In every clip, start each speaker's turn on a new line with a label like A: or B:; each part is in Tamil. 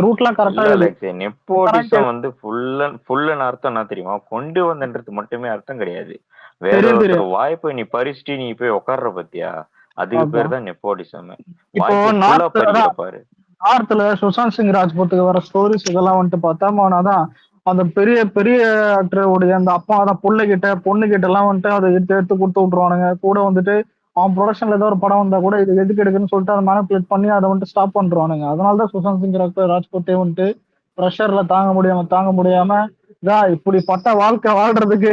A: ரூட்லாம் கரெக்டா
B: இல்ல
A: இருக்குது.
B: லைக் நெப்போட்டிசம் வந்து ஃபுல்லுன்னு அர்த்தம் என்ன தெரியுமா? கொண்டு வந்தன்றது மட்டுமே அர்த்தம் கிடையாது. வேற
A: தெரியும்
B: ஒருத்தர்
A: தெரியும்.
B: வாய்ப்பை நீ பறிச்சுட்டு நீ போய் உட்கார்ற பத்தியா? அதுக்கு
A: ஓகே.
B: பேர் தான் நெப்போட்டிசம்.
A: இப்போ
B: வாய்ப்பு ஃபுல்லா
A: நார்த்
B: பறிக்கிற
A: அதான்
B: பாரு.
A: நார்த்ல சுஷாந்த் சிங் ராஜ்புத்துக்கு வர ஸ்டோரிஸ் இதெல்லாம் வந்துட்டு பார்த்தா அதான் அந்த பெரிய பெரிய ஆக்டருடைய அந்த அப்பா அதான் பொண்ணு கிட்ட எல்லாம் வந்துட்டு அதை எடுத்து எடுத்து கொடுத்து விட்டுருவானுங்க. கூட வந்துட்டு அவன் ப்ரொடக்ஷன்ல ஏதோ ஒரு படம் வந்தா கூட இது எதுக்கு எடுக்குன்னு சொல்லிட்டு அதை மேனிபுலேட் பண்ணி அதை வந்துட்டு ஸ்டாப் பண்றானுங்க. அதனாலதான் சுஷாந்த் சிங் ராஜ்புத்தே வந்துட்டு ப்ரெஷர்ல தாங்க முடியாம இதான் இப்படி பட்ட வாழ்க்கை வாழ்றதுக்கு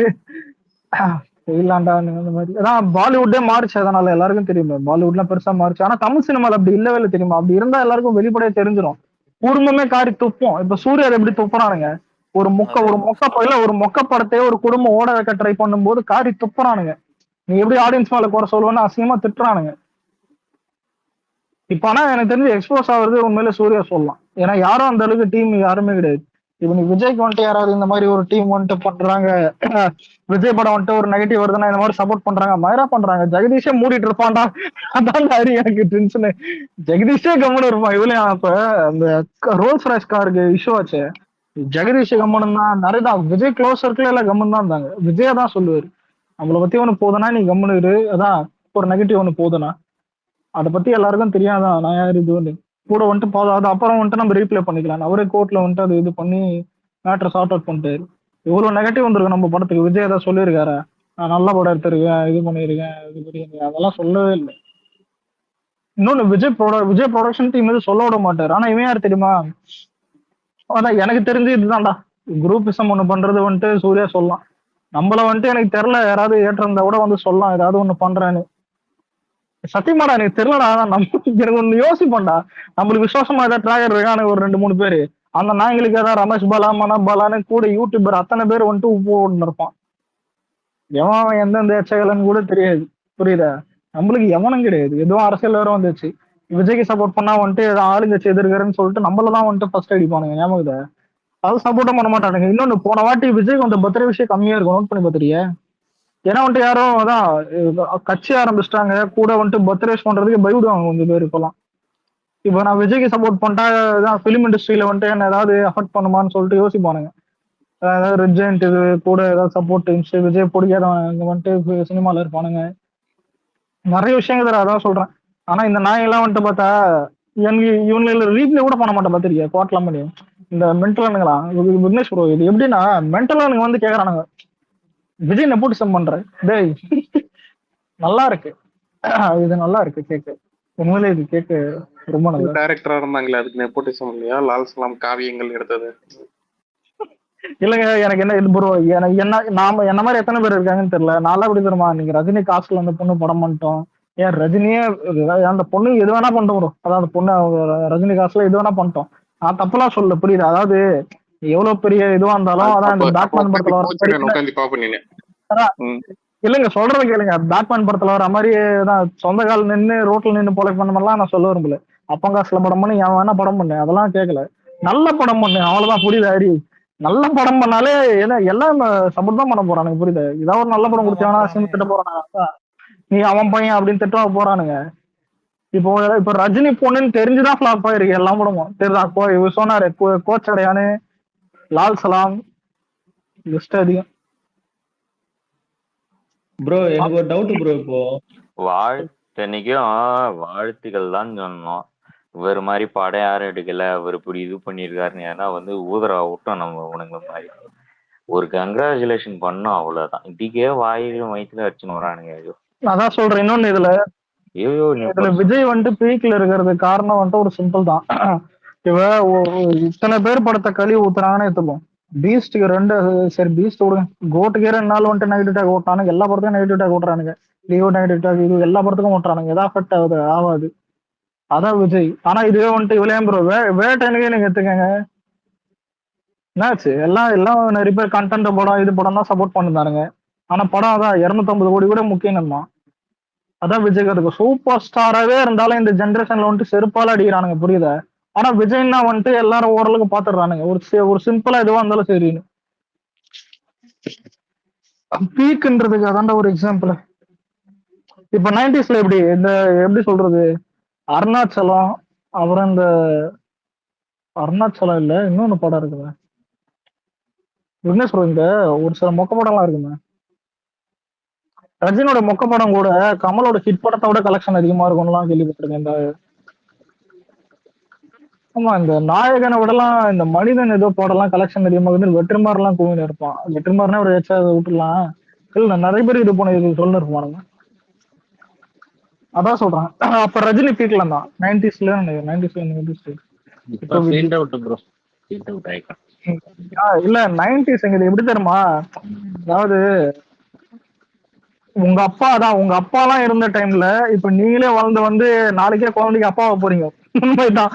A: செய்யலாண்டான்னு அந்த மாதிரி அதான் பாலிவுட்டே மாறிச்சு. அதனால எல்லாருக்கும் தெரியுமா பாலிவுட்லாம் பெருசா மாறிச்சு. ஆனா தமிழ் சினிமால அப்படி இல்லவே இல்லை தெரியுமா? அப்படி இருந்தா எல்லாருக்கும் வெளிப்படையா தெரிஞ்சிடும். குடும்பமே காரி துப்போம். இப்ப சூர்யா எப்படி துப்புறானுங்க? ஒரு
B: அதேதான்.
A: மொக்க இல்ல ஒரு மொக்க படத்தையே ஒரு குடும்பம் ஓட வைக்க ட்ரை பண்ணும்போது காரி துப்புறானுங்க. நீ எப்படி ஆடியன்ஸ் மேல குறை சொல்லுவேன்னு அசிங்கமா திட்டுறானுங்க. இப்ப ஆனா எனக்கு தெரிஞ்சு எக்ஸ்போஸ் ஆகுறது உண்மையில சூர்யா சொல்லலாம். ஏன்னா யாரும் அந்த அளவுக்கு டீம் யாருமே கிடையாது. இப்ப நீ விஜய்க்கு வந்துட்டு யாராவது இந்த மாதிரி ஒரு டீம் வந்துட்டு பண்றாங்க, விஜய் படம் வந்துட்டு ஒரு நெகட்டிவ் வருதுன்னா இந்த மாதிரி சப்போர்ட் பண்றாங்க, மயரா பண்றாங்க. ஜெகதீஷே மூடிட்டு இருப்பான்டா. அதான் ஹரி எனக்கு டென்ஷனு. ஜெகதீஷே கம்முன்னு இருப்பான். இதுலயும் அப்ப அந்த ரோல்ஸ் ராய்ஸ் காருக்கு இஷ்யூ ஆச்சு. ஜெகதீஷ்
B: ஆமா.
A: கம்முன்னு தான் நிறைய விஜய் க்ளோஸ் சர்க்கிள் எல்லாம் கம்முன்னு தான் இருந்தாங்க. விஜயா தான் சொல்லுவாரு நம்மளை பத்தி ஒண்ணு போதுனா நீ கம்முன்னு இரு. அதான் ஒரு நெகட்டிவ் ஒண்ணு போதுனா அதை பத்தி எல்லாருக்கும் தெரியாதான் நான் யார் இது வந்து கூட வந்துட்டு போதும். அது அப்புறம் வந்துட்டு நம்ம ரீப்ளே பண்ணிக்கலாம். அவரே கோர்ட்ல வந்துட்டு அது இது பண்ணி மேட்டர் சார்ட் அவுட் பண்ணிட்டாரு. இவ்வளவு நெகட்டிவ் வந்திருக்கு நம்ம படத்துக்கு. விஜய் ஏதாவது சொல்லியிருக்காரு நான் நல்ல படம் எடுத்திருக்கேன் இது பண்ணியிருக்கேன் இது பண்ணியிருக்கேன் அதெல்லாம் சொல்லவே இல்லை. இன்னொன்னு விஜய் ப்ரொடக்ஷன் டீம் எதுவும் சொல்ல விட மாட்டாரு. ஆனா இவன் யார் தெரியுமா? அதான் எனக்கு தெரிஞ்சு இதுதான்டா குரூப்பிசம் ஒண்ணு பண்றது வந்துட்டு சூர்யா சொல்லலாம். நம்மள வந்துட்டு எனக்கு தெரியல யாராவது ஏற்றிருந்தா கூட வந்து சொல்லலாம் ஏதாவது ஒண்ணு பண்றேன்னு. சத்தியமாடா எனக்கு தெரியலடா. எனக்கு ஒண்ணு யோசிப்போம்டா. நம்மளுக்கு விசுவாசமா ஏதாவது டிராகர் இருக்கானு ஒரு 2 3 பேரு. அந்த நாய்களுக்கு ஏதாவது ரமேஷ் பாலா மனா பாலான்னு கூட யூடியூபர் அத்தனை பேர் வந்துட்டு உப்பு ஓடுன்னு இருப்பான். எவன் எந்தெந்த எச்சகலன்னு கூட தெரியாது. புரியுதா? நம்மளுக்கு எவனும் கிடையாது. எதுவும் அரசியல் வேற வந்துச்சு. விஜய்க்கு சப்போர்ட் பண்ணா வந்துட்டு ஆளுங்கட்சி எதிர்க்கிறேன்னு சொல்லிட்டு நம்மளதான் வந்துட்டு ஃபர்ஸ்ட் அடிப்பானுங்க. ஞாபகம் அது சப்போர்ட்டும் பண்ண மாட்டானுங்க. இன்னொன்னு போன வாட்டி விஜய் அந்த பர்த்டே விஷயம் கம்மியா இருக்கும். நோட் பண்ணி பாத்திரியா? ஏன்னா வந்துட்டு யாரும் அதான் கட்சி ஆரம்பிச்சிட்டாங்க. கூட வந்துட்டு பர்த்டேஸ் பண்றதுக்கு பயப்படுவாங்க கொஞ்சம் பேர் இப்பெல்லாம். இப்போ நான் விஜய்க்கு சப்போர்ட் பண்ணிட்டா பிலிம் இண்டஸ்ட்ரியில வந்துட்டு என்ன ஏதாவது அஃபெக்ட் பண்ணுமான்னு சொல்லிட்டு யோசிப்பானுங்க. ஏதாவது ரெஜென்ட் இது கூட ஏதாவது சப்போர்ட் விஜய் பிடிக்காதவங்க வந்துட்டு சினிமால இருப்பானுங்க. நிறைய விஷயங்கள் அதான் சொல்றேன். ஆனா இந்த நாயெல்லாம் வந்துட்டு பார்த்தா எனக்கு இவங்க ரீப்ளே கூட பண்ண மாட்டேன். பாத்திரிக்கா கோட்டலாம் பண்ணி இந்த மென்டலானுங்களா விக்னேஷ் ப்ரோ இது எப்படின்னா மென்டலானுங்க வந்து கேக்குறானுங்க விஜய் நெப்போட்டிசம் பண்ற டேய் நல்லா இருக்கு. இது நல்லா இருக்கு கேக்கு. உண்மையிலே இது கேக்கு ரொம்ப நல்லா
C: டைரக்டரா இருந்தாங்களே அதுக்கு நெப்போட்டிசம் இல்லையா? லால் சலாம் காவியங்கள் எடுத்தது
A: இல்லைங்க. எனக்கு என்ன இது ப்ரோ எனக்கு என்ன நாம என்ன மாதிரி எத்தனை பேர் இருக்காங்கன்னு தெரியல. நான்லாம் எப்படி தெரியுமா நீங்க ரஜினி காசுல அந்த பொண்ணு படம் பண்ணிட்டோம். ஏன் ரஜினியே அந்த பொண்ணு எது வேணா பண்ணிட்டோம் ப்ரோ. அதாவது பொண்ணு ரஜினி காசுல எது வேணா பண்ணிட்டோம். நான் தப்பெல்லாம் சொல்ல புரியுது. அதாவது எவ்வளவு பெரிய இதுவா இருந்தாலும் அதான் இந்த பேட்மேன் படத்துல வர மாதிரி
C: உட்காந்து பாப்பேன்.
A: இல்லைங்க சொல்றது கேளுங்க. பேட்மேன் படத்துல வர மாதிரி தான் சொந்த கால் நின்று ரோட்ல நின்று பொலை பண்ண மாதிரிலாம் நான் சொல்ல விரும்பல. அப்பங்காசுல படம் பண்ணி என் வேணா படம் பண்ணேன் அதெல்லாம் கேட்கல. நல்ல படம் பண்ணு அவ்வளவுதான். புரியுது ஹரி? நல்ல படம் பண்ணாலே ஏன்னா எல்லாம் சப்போர்ட் தான் பண்ண போறானுங்க. புரியுது? ஏதாவது ஒரு நல்ல படம் கொடுத்தவனா சிம் திட்ட போறானுங்க. நீ அவன் பையன் அப்படின்னு திட்டவா போறானுங்க. இப்போ இப்ப ரஜினி பொண்ணுன்னு தெரிஞ்சுதான் ஃபிளாப் ஆயிருக்கு எல்லா படமும். தெரியுதா? இவர் சொன்னாரு கோச்சடையானு லால் சலாம் லிஸ்ட் அதிகம்.
D: ப்ரோ எனக்கு ஒரு டவுட் ப்ரோ. இப்போ
B: வாழ்த்தன்னைக்கும் வாழ்த்துக்கள் தான் சொன்னோம். இவர் மாதிரி படம் யாரும் எடுக்கல அவர் இப்படி இது பண்ணியிருக்காருன்னு ஏன்னா வந்து ஊதரா விட்டோம் நம்ம உனக்கு மாதிரி ஒரு கங்க்ராச்சுலேஷன் பண்ணோம் அவ்வளவுதான். இதுக்கே வாயிலும் வயிற்றுல அடிச்சுன்னு வரானுங்க. ஐயோ
A: அதான் சொல்றேன். இன்னொன்னு இதுல விஜய் வந்துட்டு பீக்ல இருக்கிறது காரணம் வந்துட்டு ஒரு சிம்பிள் தான். இவ இத்தனை பேர் படத்தை கழுவி ஊத்துறாங்கன்னு எடுத்துப்போம். பீஸ்டுக்கு 2 சரி பீஸ்ட் விடுங்க. கோட்டுக்கே 2 நாள் வந்துட்டு நெகட்டிவ் டேக் ஓட்டானுங்க. எல்லா படத்தையும் நெகட்டிவ் டேக் ஓட்டுறானுங்க. லியோ நெகட்டிவ் டேக் இது எல்லா படத்துக்கும் ஓட்டுறானுங்க. எதாவது அஃபெக்ட் ஆகாது. அதான் விஜய். ஆனா இதுவே வந்துட்டு இவ்வளவு ப்ரோ வேட்டைனுக்கே நீங்க எடுத்துக்கங்க. என்னாச்சு எல்லாம் நிறைய பேர் கண்டென்ட் படம் இது படம் தான் சப்போர்ட் பண்ணிருந்தாருங்க. ஆனா படம் அதான் 250 கோடி கூட முக்கியம் தான். அதான் விஜய் இருக்கு. சூப்பர் ஸ்டாராவே இருந்தாலும் இந்த ஜென்ரேஷன்ல வந்துட்டு செருப்பால அடிக்கிறானுங்க. புரியுதா? ஆனா விஜய்னா வந்துட்டு எல்லாரும் ஓரளவுக்கு பாத்துடுறானுங்க. ஒரு சிம்பிளா எதுவா இருந்தாலும் சரின்னு. பீக்ன்றதுக்கு அதான்டா ஒரு எக்ஸாம்பிள். இப்ப 90sல எப்படி சொல்றது அருணாச்சலம் அப்புறம் இந்த அருணாச்சலம் இல்ல, இன்னொன்னு படம் இருக்குங்க விக்னேஷ் ப்ரோ. இந்த ஒரு சில மொக்க படம்லாம் இருக்குங்க. ரஜினியோட மொக்க படம் கூட கமலோட ஹிட் படத்தோட கலெக்ஷன் அதிகமா இருக்கும்லாம் கேள்விப்பட்டிருக்கேன். இந்த ஆமா, இந்த நாயகனை விடலாம் இந்த மனிதன் ஏதோ படம்லாம் கலெக்ஷன் அதிகமாக வந்து வெற்றிமாறெல்லாம் கூவின்னு இருப்பான். வெற்றிமாறனா ஒரு ஏச்சா விட்டுலாம். இல்ல நிறைய பேர் இது போன இது சொல்லு இருப்பானுங்க. அதான் சொல்றேன். அப்ப ரஜினி பீக்ல தான் 90ஸ்ல 90s.
B: இப்ப field out bro, field out ஆயிட்டான்.
A: இல்ல 90s எங்க எப்படி தெரியுமா? அதாவது உங்க அப்பா தான், உங்க அப்பா எல்லாம் இருந்த டைம்ல இப்ப நீங்களே வளர்ந்து வந்து நாளைக்கே குழந்தைக்கு அப்பாவை போறீங்க. உண்மைதான்,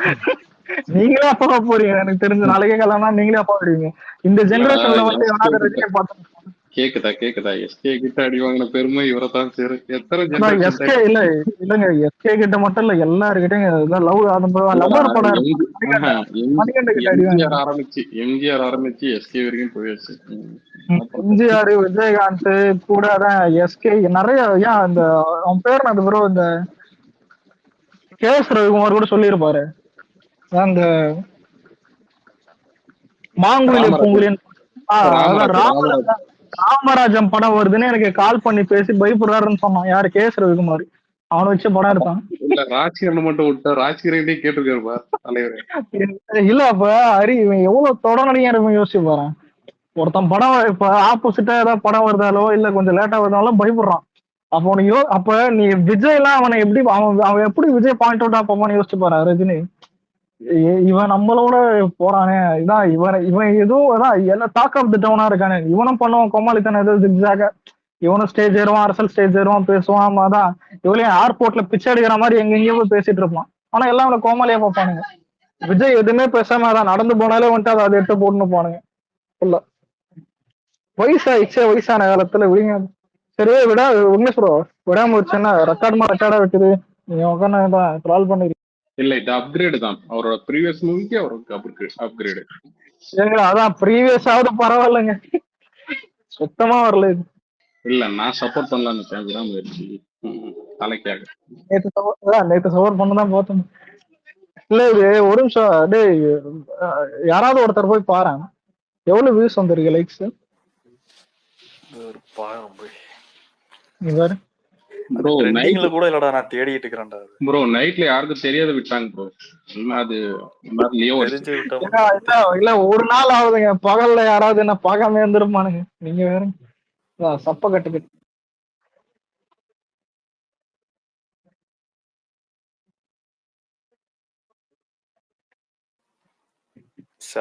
A: நீங்களே அப்பாவை போறீங்க. எனக்கு தெரிஞ்ச நாளைக்கே கல்யாணம் நீங்களே அப்பா வருவீங்க. இந்த ஜெனரேஷன்ல வந்து எவனாவது ரஜினியை பார்த்து
C: கேக்குதா எஸ்கே கிட்ட அடி வாங்கின பெருமை இவரைத்தான் சேரும். எத்தனை
A: எஸ்கே
C: ஜெனரேஷன்
A: இல்ல இல்லங்க, எஸ்கே கிட்ட மட்டும் இல்ல எல்லாருக்கிட்டையும் லவ் லவ்வர் படம் மணிகண்ட கிட்ட அடி வாங்க.
C: எம்ஜிஆர் ஆரம்பிச்சு எஸ்கே வரைக்கும் போயாச்சு.
A: எம்ஜிஆர் விஜயகாந்த் கூட தான் எஸ்கே நிறைய. ஏன் அந்த அவன் பேர் அது ப்ரோ, இந்த கேஎஸ் ரவிக்குமார் கூட சொல்லியிருப்பாரு அந்த மாங்குயிலே பூங்குயிலின் ராமராஜன் படம் வருதுன்னு எனக்கு கால் பண்ணி பேசி பயப்படுறாருன்னு சொன்னான். யாரு? கேஎஸ் ரவிக்குமார். அவனை வச்சு படம் எடுத்தான்.
C: ராஜ்கிரண் மட்டும் விட்டா ராஜ்கிரண்டே கேட்டிருக்காருப்பா தலைவரே.
A: இல்ல அப்ப ஹரி இவன் எவ்வளவு தொடர்நடிகா இருக்கும் யோசிச்சு பாறேன். ஒருத்தன் படம் இப்ப ஆப்போசிட்டா ஏதாவது படம் வருதாலோ இல்ல கொஞ்சம் லேட்டா வருதாலும் பயப்படுறான். அப்ப உனக்கு அப்ப நீ விஜய் எல்லாம் அவனை எப்படி அவன் எப்படி விஜய் பாயிண்ட் அவுட் ஆப்பான்னு யோசிச்சு பாரு. ரஜினி இவன் நம்மளோட போறானே, இதான் இவன் எதுவும் அதான் என்ன டாக் ஆஃப் தி டவுனா இருக்கானே, இவனும் பண்ணுவான் கோமாளித்தனை ஏதோ ஜிக்ஸாக. இவனும் ஸ்டேஜ் ஏறுவான், அரசல் ஸ்டேஜ் ஏறுவான், பேசுவான். அதான் இவளையும் ஏர்போர்ட்ல பிச்சை எடுக்கிற மாதிரி எங்கெங்கேயோ போய் பேசிட்டு இருப்பான். ஆனா எல்லாம் அவனை கோமாளியா பார்ப்பானுங்க. விஜய் எதுவுமே பேசாம அதான் நடந்து போனாலே வந்துட்டு அதை எடுத்து போட்டுன்னு போனுங்க. இல்ல வயசான காலத்துல விடுங்க. சரி விடா உண்மை ப்ரோ, விடாம வச்சுன்னா ரெக்கார்டா வைக்குது. நீங்க உட்காந்து ட்ரால் பண்ணிருக்கீங்க.
C: இல்ல இது அப்கிரேடு தான், அவரோட ப்ரீவியஸ் மூவிக்கு அவருக்கு அப்கிரேடு.
A: ஏங்க அதான் ப்ரீவியஸ் ஆவது பரவாயில்லைங்க, சுத்தமா வரல இது.
C: இல்ல நான் சப்போர்ட் பண்ணலான்னு விடாமுயற்சி தலைக்காக.
A: நேற்று சப்போர்ட் பண்ணதான் பார்த்தோம். இல்ல இது ஒரு நிமிஷம் டேய், யாராவது ஒருத்தர் போய் பாரு, எவ்வளவு வியூஸ் வந்திருக்கு, லைக்ஸ்
C: ப்ரோ. நைட்ல
E: கூட இல்லடா, நான் தேடிட்டு இருக்கேன்டா
C: ப்ரோ. நைட்ல யாருக்கும் தெரியாத விட்டாங்க ப்ரோ. அது
A: இல்ல ஒரு நாள் ஆகுதுங்க, பகல்ல யாராவது என்ன பார்க்காம இருந்திருப்பானுங்க. நீங்க வேற சப்ப கட்டுக்கிட்டு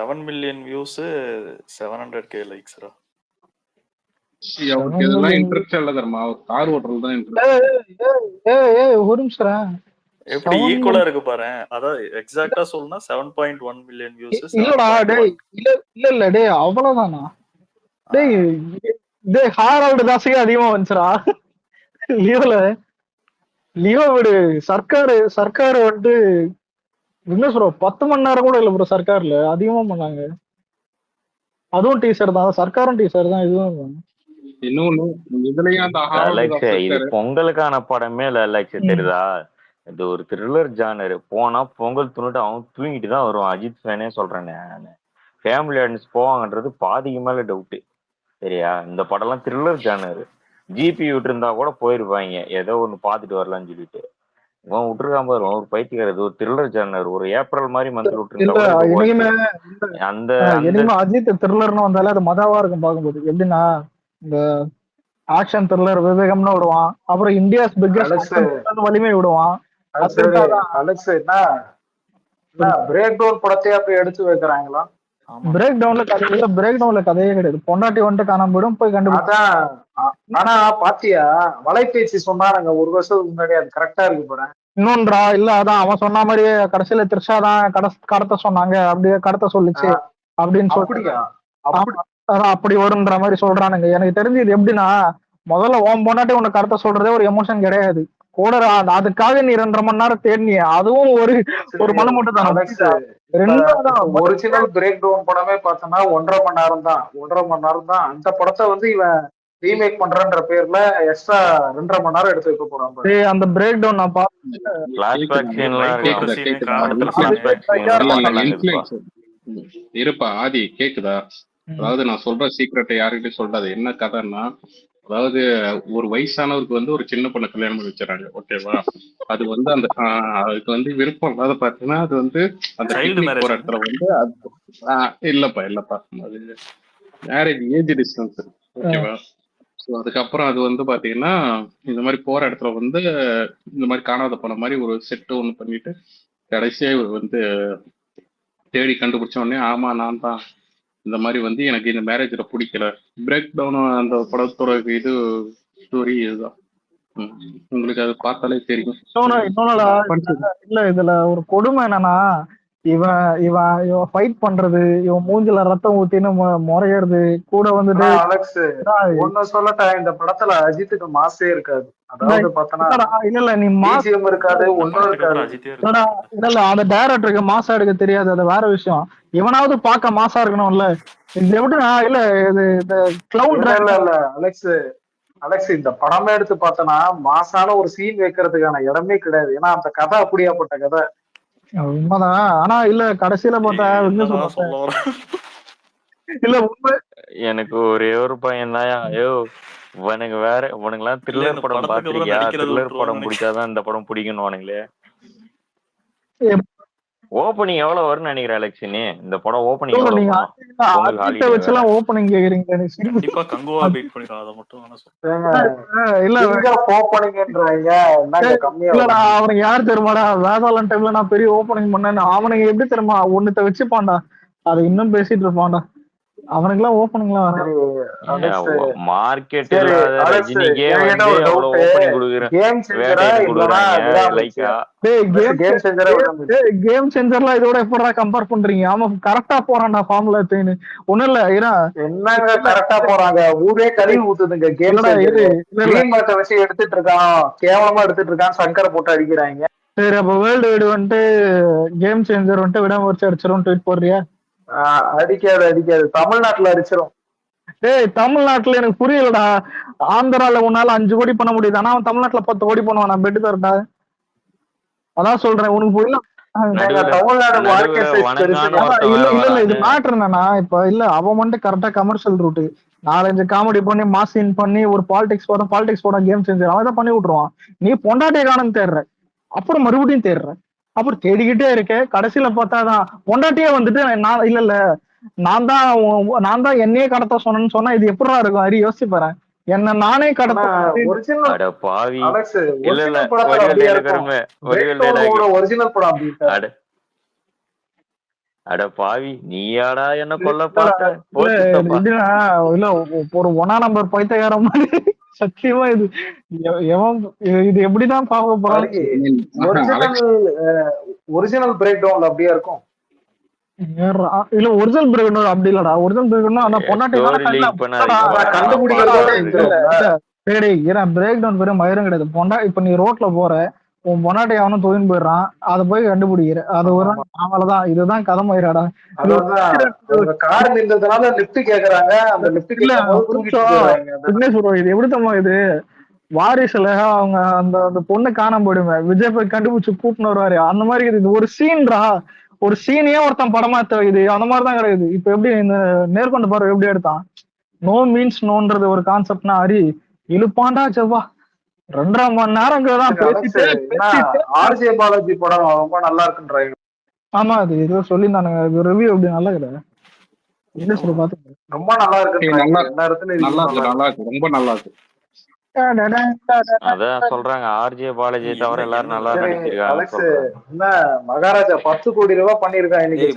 E: 7 million views, 700k likes ரா.
C: அவருக்கு இதெல்லாம் இன்ட்ரெஸ்ட் இல்ல தர்மா, அவர் கார் ஓட்டுறது தான் இன்ட்ரெஸ்ட்.
A: ஒரு நிமிஷம்
E: எப்படி ஈக்குவலா இருக்கு பாரு. அதான் எக்ஸாக்ட்டா சொல்லணும்னா 7.1 million views.
A: இல்லடா டேய், இல்ல டேய் அவ்வளவுதானா டேய்? டேய் ஹாரால்டு தாசிக்கு அதிகமா வந்துச்சுடா லியோ விடு. சர்க்கார் வந்து என்ன ப்ரோ 10 மணி நேரம் கூட இல்ல ப்ரோ சர்க்கார்ல, அதிகமா பண்ணாங்க. அதுவும் டீசர் தான், சர்க்காரும் டீசர் தான், இதுவும்
C: இன்னொன்னு இதுலயும் அந்த
B: இது பொங்கலுக்கான படமே இல்ல. அலெக்ஸ் தெரியுதா, இது ஒரு த்ரில்லர் ஜானர். போனா பொங்கல் துணிட்டு அவன் தூங்கிட்டு தான் வருவான். அஜித் ஃபேனே சொல்றேன் நான். ஃபேமிலி ஆடியன்ஸ் போவாங்கன்றது பாதிக்கு மேல டவுட்டு. சரியா, இந்த படம்லாம் த்ரில்லர் ஜானர். ஜிபி விட்டு இருந்தா கூட போயிருப்பாங்க, ஏதோ ஒண்ணு பாத்துட்டு வரலாம்னு சொல்லிட்டு. இவன் விட்டுருக்காம பாரு, ஒரு பைத்தியக்காரது ஒரு த்ரில்லர் ஜானர். ஒரு ஏப்ரல் மாதிரி மந்த் விட்டுருந்தா அந்த
A: அஜித் த்ரில்லர்னு வந்தாலே அது மதாவா இருக்கும் பார்க்கும்போது. எப்படின்னா இந்த ஆக்ஷன் த்ரில்லர் விவேகம்னு விடுவான், அப்புறம் இந்தியாஸ் பிக்கஸ்ட் வலிமை விடுவான்.
F: அலெக்ஸ் என்ன பிரேக் டவுன் படத்தையே அப்படி எடுத்து வைக்கிறாங்களா?
A: பிரேக் டவுன்ல கதையே கிடையாது. பொண்டாட்டி வந்துட்டு காணாம போயிடும், போய் கண்டுபிடிச்சா.
F: ஆனா பாத்தியா வலைபேசி சொன்னாங்க ஒரு வருஷத்துக்கு முன்னாடி, அது கரெக்டா இருக்கு போறேன்.
A: இன்னொன்றா இல்ல, அதான் அவன் சொன்ன மாதிரியே கடைசியில த்ரிஷா தான் கடத்த சொன்னாங்க, அப்படியே கடத்த சொல்லிச்சு அப்படின்னு சொல்லிட்டு அப்படி வரும்ன்ற மாதிரி சொல்றானுங்க. எனக்கு தெரிஞ்சு இது எப்படின்னா, முதல்ல உன் பொண்டாட்டி உன்னை கடத்த சொல்றதே ஒரு எமோஷன் கிடையாது. கூட அதுக்காக நீ 2.5 மணி நேரம் தேடினிய, அதுவும் ஒரு மலை மட்டும் தான்.
F: ஒரிஜினல் பிரேக் டவுன் படமே பார்த்தோம்னா 1.5 மணி நேரம் தான். அந்த படத்தை வந்து இவன் ரீமேக் பண்றன்ற பேர்ல எக்ஸ்ட்ரா 2.5 மணி நேரம் எடுத்து வைக்க போறாங்க.
A: டேய் அந்த பிரேக் டவுன் நான் பார்த்தேன்.
B: ஃபிளாஷ்பேக் சீன்லாம்
E: பைக் ஓட்டுற
B: இருக்கு.
E: சீனு
G: கேக்குதா?
E: கார் ஓட்டுற
A: அது
E: சீனு
B: ஃபிளாஷ்பேக்
A: ஐயா
B: சீன்லாம்
G: இல்ல
B: நல்லா இருக்குதுப்பா.
G: இன்ஃபுளுன்ஸ் இருப்பா ஆதி கேக்குதா? அதாவது நான் சொல்ற சீக்ரெட்டை யாருக்கிட்டையும் சொல்லாது. என்ன கதைன்னா, அதாவது ஒரு வயசானவருக்கு வந்து ஒரு சின்ன பொண்ணை கல்யாணம் பண்ணி வச்சுறாங்க. ஓகேவா? அது வந்து அந்த அதுக்கு வந்து விருப்பம் இல்லாத பாத்தீங்கன்னா அது வந்து அந்த
E: சைல்டு
G: பிக்னிக் போற
E: மேரேஜ்.
G: இடத்துல வந்து இல்லப்பா அது மேரேஜ் ஏஜ் டிஸ்டன்ஸ். ஓகேவா? ஸோ அதுக்கப்புறம் அது வந்து பாத்தீங்கன்னா இந்த மாதிரி போற இடத்துல வந்து இந்த மாதிரி காணாத போன மாதிரி ஒரு செட்டு ஒன்று பண்ணிட்டு கடைசியா இவர் வந்து தேடி கண்டுபிடிச்ச உடனே ஆமா நான் தான் இந்த மாதிரி வந்து எனக்கு இந்த மேரேஜ்ல பிடிக்கல. பிரேக் டவுன் அந்த படத்தோட இது ஸ்டோரி இதுதான். உங்களுக்கு அது பார்த்தாலே தெரியும்.
A: இன்னொன்னுடா, இல்ல இதுல ஒரு கொடுமை என்னன்னா, இவன் இவன் இவன் ஃபைட் பண்றது, இவன் மூஞ்சில ரத்தம் ஊத்தின்னு முறையிறது கூட வந்துட்டு
F: அலெக்ஸ் ஒன்னு சொல்லட்டா, இந்த படத்துல அஜித்துக்கு மாசே இருக்காது. அதாவது பார்த்தனா
A: இல்ல நீ மாஸ்
F: பிஜிஎம் இருக்காது, ஒன்னும் இருக்காது.
E: அஜித்தே
A: இல்லடா, இல்ல அந்த டைரக்டருக்கு மாசா எடுக்க தெரியாது, அது வேற விஷயம். இவனாவது பார்க்க மாசா இருக்கணும்ல. இது எப்படின்னா இல்ல இது இந்த கிளவுட்
F: இல்ல அலெக்ஸ் இந்த படமே எடுத்து பார்த்தனா மாசான ஒரு சீன் வைக்கிறதுக்கான இடமே கிடையாது. ஏன்னா அந்த கதை அப்படியாப்பட்ட கதை.
A: உண்மைதான். ஆனா இல்ல கடைசியில பார்த்தா இல்ல உண்மை.
B: எனக்கு ஒரே ஒரு பையன் தான். ஐயோ உனக்கு வேற உனக்குலாம் த்ரில்லர் படம் பாத்திருக்கியா? த்ரில்லர் படம் பிடிச்சாதான் இந்த படம் பிடிக்கணும் உனங்களே. ஓப்பனிங் எவ்வளவு வரும்னு நினைக்கிற அலெக்ஸ்? நீ இந்த படம் ஓப்பனிங்
A: நீங்க வச்செல்லாம் ஓப்பனிங் கேக்குறீங்க.
E: கண்டிப்பா கங்குவா பீட் பண்ணிரும். அத மட்டும் நான்
F: சொல்றேன். இல்ல ஓப்பனிங்ன்றாங்க.
A: இல்லடா அவனுக்கு யார் தெரியுமாடா, வேதாளம் டைம்ல நான் பெரிய ஓப்பனிங் பண்ணேன். அவனுக்கு எப்படி தெரியுமா ஒண்ணுத்த வச்சுப்பான்டா, அதை இன்னும் பேசிட்டு இருப்பான்டா. அவனுக்கு எல்லாம் ஓப்பனிங்லாம்
B: மார்க்கெட்ல ரஜினிக்கே வந்து எவ்வளவு ஓப்பனிங் குடுக்குறேன்.
A: கேம் சேஞ்சர்லாம் இதோட எப்படா கம்பேர் பண்றீங்க? அவன் கரெக்டா போறான்டா ஃபார்முலா 3. ஒண்ணும் இல்ல
F: என்னங்க கரெக்டா போறாங்க, ஊரே கழுவி ஊத்துதுங்க. கேம் வச்சு எடுத்துட்டு இருக்கான், கேவலமா எடுத்துட்டு இருக்கான், சங்கரை போட்டு அடிக்கிறாங்க.
A: சரி அப்ப வேர்ல்டு வைடு வந்துட்டு கேம் சேஞ்சர் வந்துட்டு விடாம வச்சு அடிச்சிரும் ட்வீட் போடுறியா?
F: அடிக்காது தமிழ்நாட்டுல அடிச்சிரும்.
A: டேய் தமிழ்நாட்டுல எனக்கு புரியலடா. ஆந்திரால உன்னால 5 கோடி பண்ண முடியுது, ஆனா அவன் தமிழ்நாட்டுல 10 கோடி பண்ணுவான். நான் பெட்டு தரட்டா? அதான் சொல்றேன், உனக்கு புரியல. இது மேட்டர் என்னன்னா, இப்ப இல்ல அவன் வந்துட்டு கரெக்டா கமர்ஷியல் ரூட் 4-5 காமெடி பண்ணி மாசின் பண்ணி ஒரு பாலிடிக்ஸ் போட கேம் சேஞ்சர் அவன் தான் பண்ணி விட்டுருவான். நீ பொண்டாட்டிய காணன்னு தேடுற, அப்புறம் மறுபடியும் தேடுற, அப்புறம் தேடிக்கிட்டே இருக்கேன். கடைசியில பார்த்தாதான் பொண்டாட்டியே வந்துட்டு நான் இல்ல நான் தான் என்னையே கடத்த சொன்னேன்னு சொன்னா இது எப்படிதான் இருக்கும்? அரி யோசிச்சு பாரு. என்ன நானே கடத்த
B: அட பாவி நீயாடா என்ன கொல்ல பார்த்த?
A: இல்ல ஒரு 1 நம்பர் பைத்தியக்காரன் மாதிரி சத்தியமா இது இது எப்படிதான் பார்க்க போறாங்க?
F: ஒரிஜினல் பிரேக் டவுன் அப்படியே இருக்கும்.
A: இல்ல ஒரிஜினல் பிரேக் அப்படி இல்லடா. ஒரிஜினல் பிரேக் அந்த பொண்டாட்டி பிரேக் டவுன் பெரிய மயிரும் கிடையாது. இப்ப நீ ரோட்ல போற, உன் பொண்டாட்டி அவனும் தொழில் போயிடுறான், அதை போய் கண்டுபிடிக்கிற, அது ஒரு அவ்வளவுதான். இதுதான் கதை மயிராடா.
F: கார் நின்றதுனால லிஃப்ட் கேக்குறாங்க, அந்த லிஃப்ட் இல்ல
A: இது எப்படி தம்மா இது வாரிசுல அவங்க அந்த பொண்ணு காணாம போயிடுங்க, விஜய் போய் கண்டுபிடிச்சு கூப்பிட்டு வருவாரு. அந்த மாதிரி இது ஒரு சீன்டா, ஒரு சீனையே ஒருத்தன் படமா இது அந்த மாதிரிதான் கிடையாது. இப்ப எப்படி இந்த நேர்கொண்ட பார்வை எப்படி எடுத்தான்? நோ மீன்ஸ் நோன்றது ஒரு கான்செப்ட்னா அரி இழுப்பாண்டா செவ்வா 2.5 மணி நேரம்
F: ஆர்ஜே பாலாஜி படம் ரொம்ப நல்லா இருக்குன்றாங்க.
A: ஆமா அது ஏதோ சொல்லியிருந்தானுங்க ரிவ்யூ எப்படி நல்லா கிடையாது.
F: ரொம்ப நல்லா இருக்கு,
G: நல்லா இருக்கு, ரொம்ப நல்லா இருக்கு.
B: அதான் சொல்றாங்க ஆர்ஜே பாலாஜி தவிர எல்லாரும் நல்லா நடிச்சிருக்காங்க.
F: என்ன மகாராஜா 10 கோடி ரூபாய் பண்ணிருக்கான் இன்னைக்கு.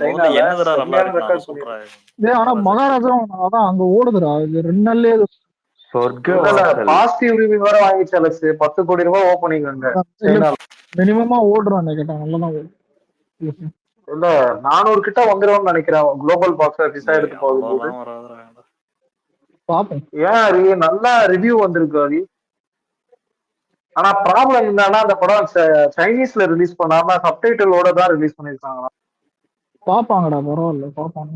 A: ஆனா மகாராஜா அதான் அங்க ஓடுதுடா. இது 2 நாள்லயே
F: பாசிட்டிவ் ரிவ்யூ வேற வாங்கிச்சு அலெக்ஸ். 10 கோடி ரூபாய் ஓபனிங் அங்க
A: மினிமமா ஓடுறான் கேட்டான். நல்லதான்
F: இல்ல 400 கிட்ட வந்துரும்னு நினைக்கிறேன் குளோபல் பாக்ஸ் ஆபீஸா எடுத்து போகும்போது.
A: பாப்போம்.
F: ஏன் நல்லா ரிவ்யூ வந்திருக்கு அது. ஆனா ப்ராப்ளம் என்னன்னா அந்த படம் சைனீஸ்ல ரிலீஸ் பண்ணாம சப்டைட்டிலோட தான் ரிலீஸ் பண்ணிருக்காங்க.
A: பாப்பாங்கடா, பரவாயில்ல பாப்பாங்க.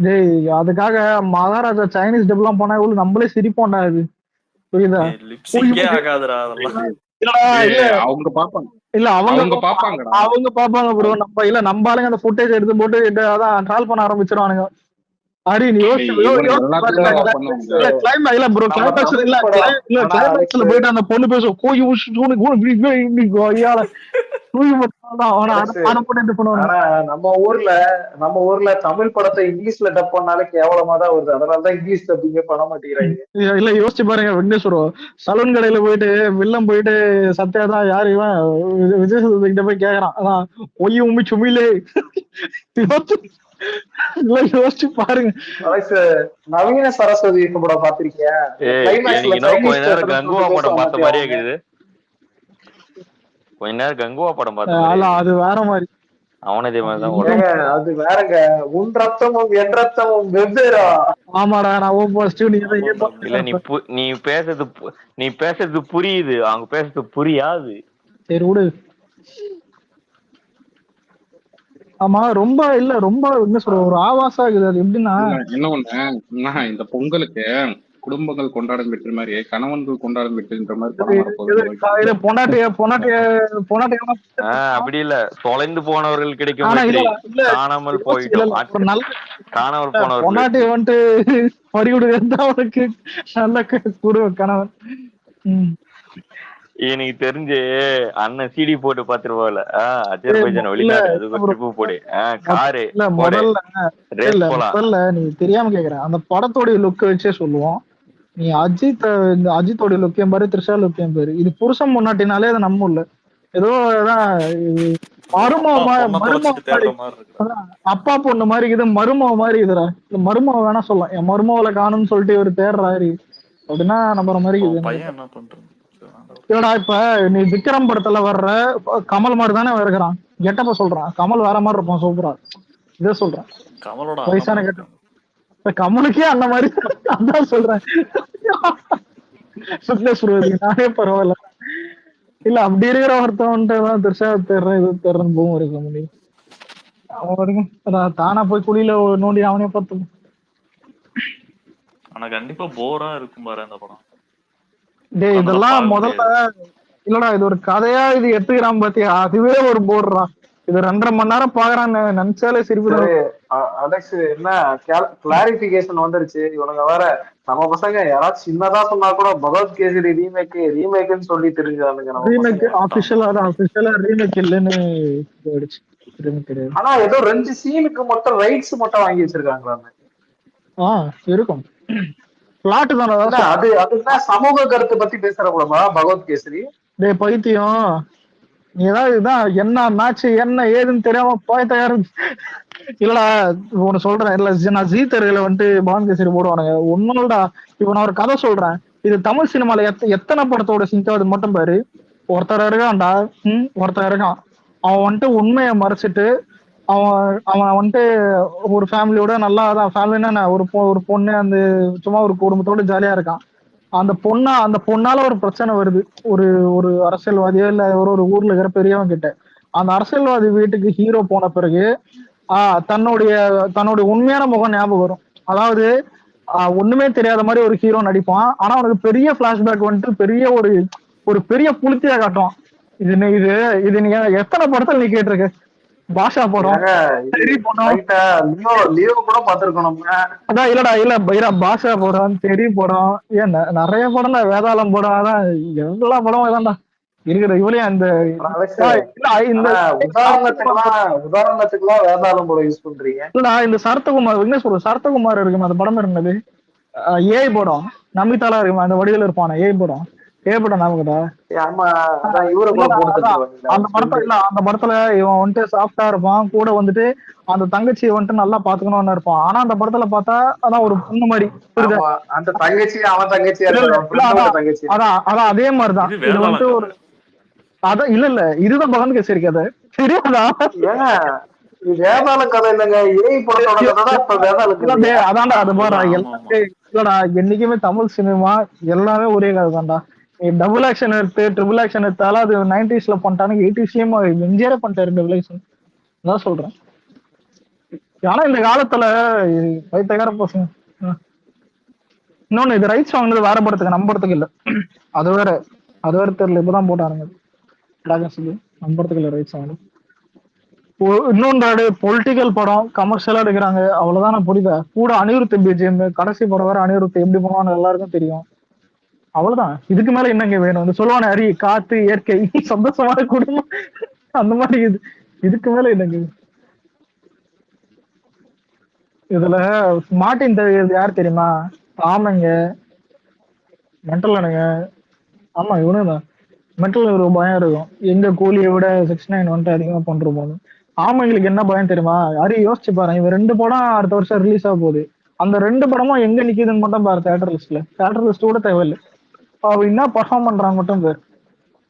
A: டேய் அதுக்காக மகாராஜா சைனீஸ் டப் எல்லாம் போனா இவ்வளவு நம்மளே சிரிப்போம்டா இது, புரியுதா?
E: லிப்ஸிங்கே ஆகாதுடா அதெல்லாம்.
A: இல்லடா இல்ல
G: அவங்க பாப்பாங்க,
A: இல்ல
G: அவங்க பாப்பாங்கடா.
A: அவங்க பாப்பாங்க ப்ரோ. நம்ம இல்ல நம்ம ஆளுங்க அந்த ஃபுட்டேஜ் எடுத்து போட்டு அதான் ட்ரால் பண்ண ஆரம்பிச்சிருவானுங்க. அரி நீ இல்ல ப்ரோ கிளைமேக்ஸ்ல இல்ல கிளைமேக்ஸ்ல போயிட்டு அந்த பொண்ணு பேசும் கோயி
F: ஆனா நம்ம ஊர்ல தமிழ் படத்தை இங்கிலீஷ்ல டப் பண்ணாலே கேவலமா தான் வருது. அதனாலதான் இங்கிலீஷ் டப்பிங்கே பண்ண மாட்டேங்கிறாங்க.
A: இல்ல யோசிச்சு பாருங்க விக்னேஸ்வரம் சலூன் கடையில போயிட்டு வில்லம் போயிட்டு சத்யா தான் யாரு இவன் விஜய் சேதுபதி கிட்ட போய் கேக்குறான், அதான் ஒய்யு உம்மி சுமிலே யோசிச்சு பாருங்க.
F: நவீன சரஸ்வதி படம் பாத்திருக்கியா?
B: கொஞ்ச நேரம் கங்குவா படம் பார்த்த மாதிரியே இருக்குது. கொஞ்ச நேரம் கங்குவா படம் பார்த்த
A: அது வேற மாதிரி.
B: அவனதே மாதிரிதான்
F: அது வேறங்க. உன் ரத்தமும் என் ரத்தமும் வெவ்வேறா.
A: ஆமாடா நான்
B: இல்ல நீ பேசுறது புரியுது, அவங்க பேசுறது புரியாது.
A: சரி விடு. ஆமா ரொம்ப இல்ல ரொம்ப என்ன சொல்ற ஒரு ஆவாசா இருக்குது. அது எப்படின்னா
G: என்ன ஒண்ணு இந்த பொங்கலுக்கு குடும்பங்கள் கொண்டாடும் வெற்றி மாதிரி கணவன்கள் கொண்டாடும் வெற்றின்ற மாதிரி
B: அப்படி இல்ல, தொலைந்து போனவர்கள் கிடைக்கும் காணாமல் போயிட்டோம், காணாமல் போனவர்கள்
A: பொண்டாட்டியை வந்துட்டு பறிவிடுகிறது அவனுக்கு நல்ல கணவன்.
B: எனக்கு தெரிஞ்சு அண்ணன் சிடி போட்டு பாத்துருவாள் அஜர்பைஜான் வெளிநாடு அதுக்கு ட்ரிப்பு போடு காரு
A: முதல்ல நீ தெரியாம கேக்குற அந்த படத்தோடைய லுக் வச்சே சொல்லுவோம். நீ அஜித்தோடைய லுக்கையும் பாரு, த்ரிஷா லுக்கையும் பாரு. இது புருஷன் முன்னாட்டினாலே அது நம்ம இல்ல ஏதோ அப்பா பொண்ணு மாதிரி இது மருமவ மாதிரி இதுடா. இந்த மருமவ வேணா சொல்லலாம், என் மருமவளை காணும்னு சொல்லிட்டு ஒரு தேடுறாரு அப்படின்னா நம்புற மாதிரி இல்லடா. இப்ப நீ விக்ரம் படத்துல வர்ற கமல் மாதிரி தானே இருக்கிறான், கெட்டப்ப சொல்றான். கமல் வேற மாதிரி இருப்பான் சூப்பரா, இதை சொல்றான் வயசான கெட்ட. கமலுக்கே அந்த மாதிரி அதான் சொல்றேன். நானே பரவாயில்ல இல்ல அப்படி இருக்கிற ஒருத்தவன்ட்டு திருஷா தேர்றேன் இது தேர்றேன்னு போகும் இருக்க முடியும். அவன் வரைக்கும் தானா போய் குழியில நோண்டி அவனே பார்த்து.
E: ஆனா கண்டிப்பா போரா இருக்கும் பாரு அந்த படம்.
A: டேய் இதெல்லாம் முதல்ல இல்லடா இது ஒரு கதையா இது எடுத்துக்கிறான் பாத்தியா, அதுவே ஒரு போர்றா. இது 2.5 மணி நேரம் பாக்குறான்னு நினைச்சாலே சிரிப்பு.
F: அலெக்ஸ் என்ன கிளாரிபிகேஷன் வந்துருச்சு. இவனுங்க வேற நம்ம பசங்க யாராச்சும் சின்னதா சொன்னா கூட பகவத் கேசரி ரீமேக்னு சொல்லி தெரிஞ்சானுங்க.
A: ரீமேக் ஆபீஷியலா ரீமேக் இல்லன்னு போயிடுச்சு.
F: ஆனா ஏதோ 2 சீனுக்கு மட்டும் ரைட்ஸ் மட்டும் வாங்கி வச்சிருக்காங்களா?
A: இருக்கும் பிளாட் தானே.
F: அது அதுதான் சமூக கருத்தை பத்தி பேசுற கூடமா பகவத் கேசரி?
A: டேய் பைத்தியம், நீ ஏதாவது இதான் என்ன மேட்ச் என்ன ஏதுன்னு தெரியாம போய் தயாரு இல்லடா. ஒண்ணு சொல்றேன் இல்ல, நான் ஜீ தெருல வந்துட்டு பகவத் கேசரி போடுவானுங்க ஒண்ணுடா. இப்ப நான் ஒரு கதை சொல்றேன், இது தமிழ் சினிமால எத்தனை படத்தோட சிங்காவது மட்டும் பாரு. ஒருத்தர் இருக்கான்டா, ஒருத்தர் இருக்கான், அவன் வந்துட்டு உண்மையை மறைச்சிட்டு அவன் வந்துட்டு ஒரு ஃபேமிலியோட நல்லா அதான் ஃபேமிலின்னா ஒரு பொண்ணு அந்த சும்மா ஒரு குடும்பத்தோட ஜாலியா இருக்கான். அந்த பொண்ணால ஒரு பிரச்சனை வருது, ஒரு ஒரு அரசியல்வாதியோ இல்ல ஒரு ஊர்ல இருக்கிற பெரியவங்க கிட்ட. அந்த அரசியல்வாதி வீட்டுக்கு ஹீரோ போன பிறகு தன்னுடைய உண்மையான முகம் ஞாபகம் வரும். அதாவது ஒண்ணுமே தெரியாத மாதிரி ஒரு ஹீரோ நடிப்பான். ஆனா அவனுக்கு பெரிய பிளாஷ்பேக் வந்துட்டு பெரிய ஒரு பெரிய புளுத்தியா காட்டுவான். இது நீ எத்தனை படத்துல நீ கேட்டிருக்க? பாஷா படம் அதான் இல்லடா இல்ல பாஷா படம், தெரி படம், ஏன் நிறைய படம் தான், வேதாளம் படம், அதான் எல்லா படமும் இதான்டா இருக்கிற. இவளையும் அந்த
F: உதாரணத்துக்குலாம் வேதாளம் படம் யூஸ் பண்றீங்க
A: இல்லடா. இந்த சரத்குமார் என்ன சொல்ற சரத்குமார் இருக்குமா அந்த படம் இருந்தது, ஏஐ படம் நம்பித்தாலா இருக்குமா அந்த வடிவில் இருப்பான ஏஐ படம். அந்த படத்துல இவன் வந்துட்டு சாஃப்டா இருப்பான், கூட வந்துட்டு அந்த தங்கச்சியை வந்துட்டு நல்லா பாத்துக்கணும்னு இருப்பான். ஆனா அந்த படத்துல பார்த்தா அதான் ஒரு பொண்ணு மாதிரி
F: அந்த தங்கச்சி அவன் தங்கச்சி
A: அதான் அதே மாதிரிதான் இது வந்துட்டு ஒரு அதான் இல்ல இதுதான் பகவத் கேசரி கதை தெரியாதா?
F: வேதாள கதை இல்லைங்க, ஏஐ படத்தோட
A: அதான்டா அது பாரு. இல்லடா என்னைக்குமே தமிழ் சினிமா எல்லாமே ஒரே கதை தான்டா. டபுள் ஆக்ஷன் எடுத்து ட்ரிபிள் ஆக்ஷன் எடுத்தாலும் அது 90s பண்ணிட்டானுங்க, 80s எம்ஜிஆரே பண்ணிட்டாரு டபுள் ஆக்ஷன். அதான் சொல்றேன். ஆனா இந்த காலத்துல பைத்தியக்கார பசங்க. இன்னொன்னு இது ரைட்ஸ் வாங்கினது வேற படத்துக்கு, நம்ம படத்துக்கு இல்ல. அது வேற அது வேற தெரியல, இப்பதான் போட்டானுங்க டிராகன் சொல்லி. நம்ம படத்துக்கு இல்ல ரைட்ஸ் வாங்கினது. இன்னொன்று பொலிட்டிக்கல் படம் கமர்ஷியலா எடுக்கிறாங்க, அவ்வளவுதான். நான் புரியுதா கூட அனிருத் பிஜிஎம் கடைசி படம் வேற, அனிருத் எப்படி பண்ணுவான்னு எல்லாருக்கும் தெரியும். அவ்வளவுதான், இதுக்கு மேல என்னங்க வேணும்? வந்து சொல்லுவானே அரி காத்து இயற்கை சந்தோஷமான குடும்பம், அந்த மாதிரி இது. இதுக்கு மேல என்னங்க இதுல? மார்ட்டின் தெரியுது யார் தெரியுமா? ஆமாங்க, மென்டலானுங்க. ஆமா இவனுதான். மென்டல் ஒரு பயம் இருக்கும், எங்க கூலியை விட 69 வந்துட்டு அதிகமா பண்றோமோன்னு. ஆமாங்களுக்கு என்ன பயம் தெரியுமா? அரி யோசிச்சு பாரு, இவன் 2 படம் அடுத்த வருஷம் ரிலீஸ் ஆக போகுது. அந்த 2 படமும் எங்க நிக்குதுன்னு மட்டும் பாரு. தேட்டர் லிஸ்ட்ல, தேட்டர் லிஸ்ட் கூட தேவையில்லை, அவன் என்ன பர்ஃபார்ம் பண்றான் மட்டும் பேர்.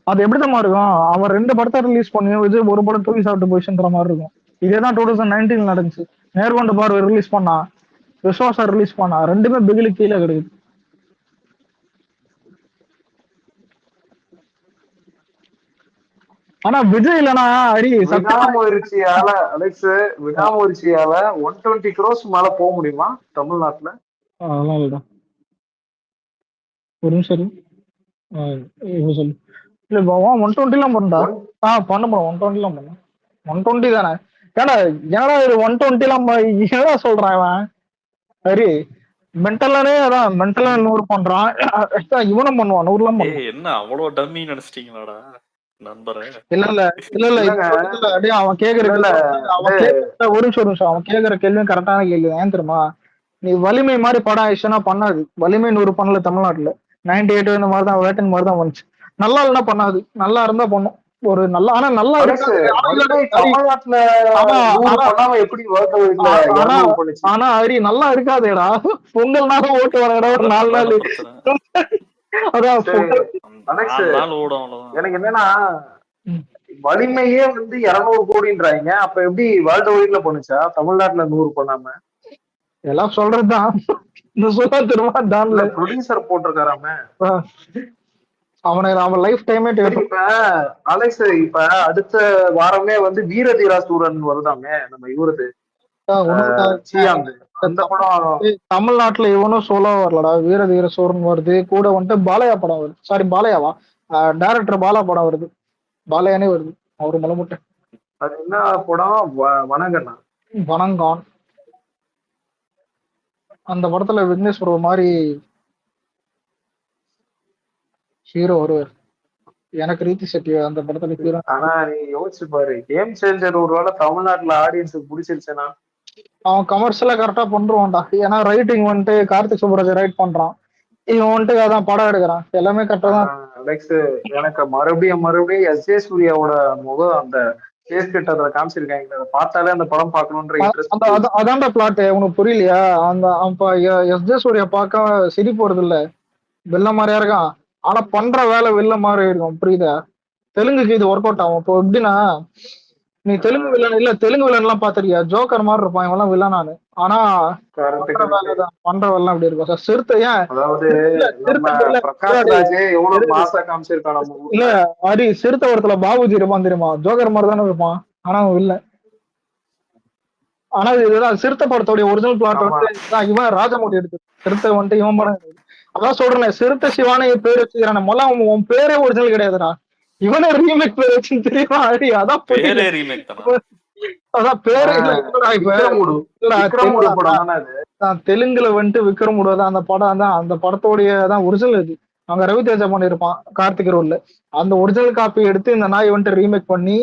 A: அது எப்படித்தமா இருக்கும்? அவன் 2 படத்தை ரிலீஸ் பண்ணி விஜய் ஒரு படம் தூக்கி சாப்பிட்டு போயிடுச்சுன்ற மாதிரி இருக்கும். இதேதான் 2019 நடந்துச்சு. நேர்கொண்ட பார்வை ரிலீஸ் பண்ணா, விஸ்வாசா ரிலீஸ் பண்ணா, 2மே பிகிலி கீழே கிடைக்குது. ஆனா விஜய் இல்லனா அரி சத்தியமா
F: விடாமுயற்சியால அலெக்ஸ், விடாமுயற்சியால 120 crores மேல போக முடியுமா தமிழ்நாட்டுல?
A: அதெல்லாம் இல்லடா. ஒரு நிமிஷம் இரு. இப்ப சொல்லு. இல்ல 120 எல்லாம் பண்ணா. பண்ண போறோம் 120 எல்லாம் பண்ண. 120 தானே? ஏன்னா என்னடா இது 120 எல்லாம் என்னடா சொல்றான் இவன்? சரி, மென்டலானே அதான் மென்டலா 100 பண்றான். இவனும் பண்ணுவான் 100 எல்லாம் பண்ணுவான்.
E: என்ன அவ்வளவு டம்மி நினைச்சிட்டீங்களாடா நண்பரே?
A: இல்ல இல்ல இல்ல இல்ல
F: இல்லங்க,
A: இல்ல அப்படியே அவன் கேக்குற
F: இல்ல
A: அவன் கேக்குற ஒரு நிமிஷம் அவன் கேக்குற கேள்வியும் கரெக்டான கேள்வி. ஏன் தெரியுமா? நீ வலிமை மாதிரி படம் ஆயிடுச்சுன்னா பண்ணாது. வலிமை 100 பண்ணல தமிழ்நாட்டுல. 98 இந்த மாதிரி தான், வேட்டன் மாதிரி தான் வந்துச்சு. நல்லா இல்லைன்னா பண்ணாது, நல்லா இருந்தா பண்ணும். ஒரு நல்லா, ஆனா நல்லா
F: அலெக்ஸ்,
A: இருக்காது.
F: வலிமை தமிழ்நாட்டுல
A: ஆனா
F: 100 பண்ணாம எப்படி வேர்ல்ட் வைட்ல
A: ஆனா
F: 200 பண்ணுச்சு?
A: ஆனா அரி நல்லா இருக்காதேடா. பொங்கல் நாளும் ஓட்டு வரடா ஒரு 4 நாள். அதான்
F: சரி
A: பொங்கல்.
F: அலெக்ஸ்,
E: 4 நாள் ஓடும் அவ்வளவுதான்.
F: எனக்கு என்னன்னா வலிமையே வந்து 200 கோடின்றாங்க, அப்ப எப்படி வேர்ல்ட் வைட்ல பண்ணுச்சா தமிழ்நாட்டுல 100 பண்ணாம?
A: எல்லாம் சொல்றதுதான். இந்த சொல்ல திரும்ப தான்ல
F: ப்ரொடியூசர் போட்டிருக்காராம.
A: அவன் லைஃப் டைமே
F: சரி, இப்ப அலெக்ஸ், இப்ப அடுத்த வாரமே வந்து வீரதீரா சூரன் வருதாமே, நம்ம இவரது சியாந்து அந்த படம்.
A: தமிழ்நாட்டுல இவனும் சோலோ வரலடா. வீர தீர சூரன் வருது, கூட வந்துட்டு பாலையா படம் வருது. சாரி பாலையாவா, டைரக்டர் பாலா படம் வருது. பாலையானே வருது, அவரு மலமுட்டை.
F: அது என்ன படம்? வணங்கண்ணா
A: வணங்கான். அந்த படத்துல விக்னேஷ் ஒரு மாதிரி ஹீரோ வருவார். எனக்கு ரீதி செட்டி அந்த படத்துல ஹீரோ.
F: ஆனா நீ யோசிச்சு பாரு, கேம் சேஞ்சர் ஒருவேளை தமிழ்நாட்டுல ஆடியன்ஸுக்கு பிடிச்சிருச்சுன்னா
A: அவன் கமர்ஷியலா கரெக்டா பண்றான்டா. ஏன்னா ரைட்டிங் வந்துட்டு கார்த்திக் சுப்ராஜ் ரைட் பண்றான், இவன் வந்துட்டு அதான் படம் எடுக்கிறான், எல்லாமே கரெக்டா தான்.
F: அலெக்ஸ், எனக்கு மறுபடியும் எஸ்.ஜே. சூர்யாவோட முகம் அந்த ஃபேஸ் கட் அதுல காமிச்சிருக்காங்க, அதை பார்த்தாலே அந்த படம் பார்க்கணுன்ற இன்ட்ரெஸ்ட்.
A: அதான்டா பிளாட், உனக்கு புரியலையா? அந்த அப்ப எஸ்.ஜே. சூர்யா பார்க்க சிரி போறது இல்ல, வெள்ள மாதிரியா இருக்கான். ஆனா பண்ற வேலை வெள்ள மாதிரி இருக்கும், புரியுதா? தெலுங்குக்கு இது ஒர்க் அவுட் ஆகும். இப்போ எப்படின்னா, நீ தெலுங்கு வில்லன் இல்ல, தெலுங்கு வில்லன் எல்லாம் பாத்திருக்கியா? ஜோக்கர் மாதிரி இருப்பான் இவெல்லாம் வில்லனானு. ஆனா பண்ற வேலை அப்படி இருக்கும் சார். சிறுத்தை ஏன்
F: அதாவது பிரகாஷ் ராஜே எவ்வளவு மாசா காமிச்சிருக்கான் நம்ம ஊர்ல.
A: இல்ல ஹரி, சிறுத்தை ஒருத்தல பாபுஜி இருப்பான் தெரியுமா? ஜோக்கர் மாதிரி தானே இருப்பான், ஆனா அவன் இல்ல. ஆனா இதுதான் சிறுத்தை படத்தோடைய ஒரிஜினல் பிளாட் வந்து இவன் ராஜமௌழி எடுத்து சிறுத்தை வந்துட்டு இவன் படம். அதான் சொல்றேன், சிறுத்தை சிவானே பேர் வச்சுக்கிறான். முதல்ல உன் பேரே ஒரிஜினல் கிடையாதுடா, இவனே ரீமேக் பேர் வச்சுன்னு தெரியுமா? அதான்
E: பேரே ரீமேக் தானா?
A: அதான் பேரு தெலுங்குல வந்துட்டு விக்ரமுடு தான் அந்த படம் தான். அந்த படத்தோடைய தான் ஒரிஜினல் இது. அவங்க ரவிதேஜா பண்ணிருப்பான் கார்த்திக் ரோல்ல. அந்த ஒரிஜினல் காப்பி எடுத்து இந்த நாய் வந்துட்டு ரீமேக் பண்ணி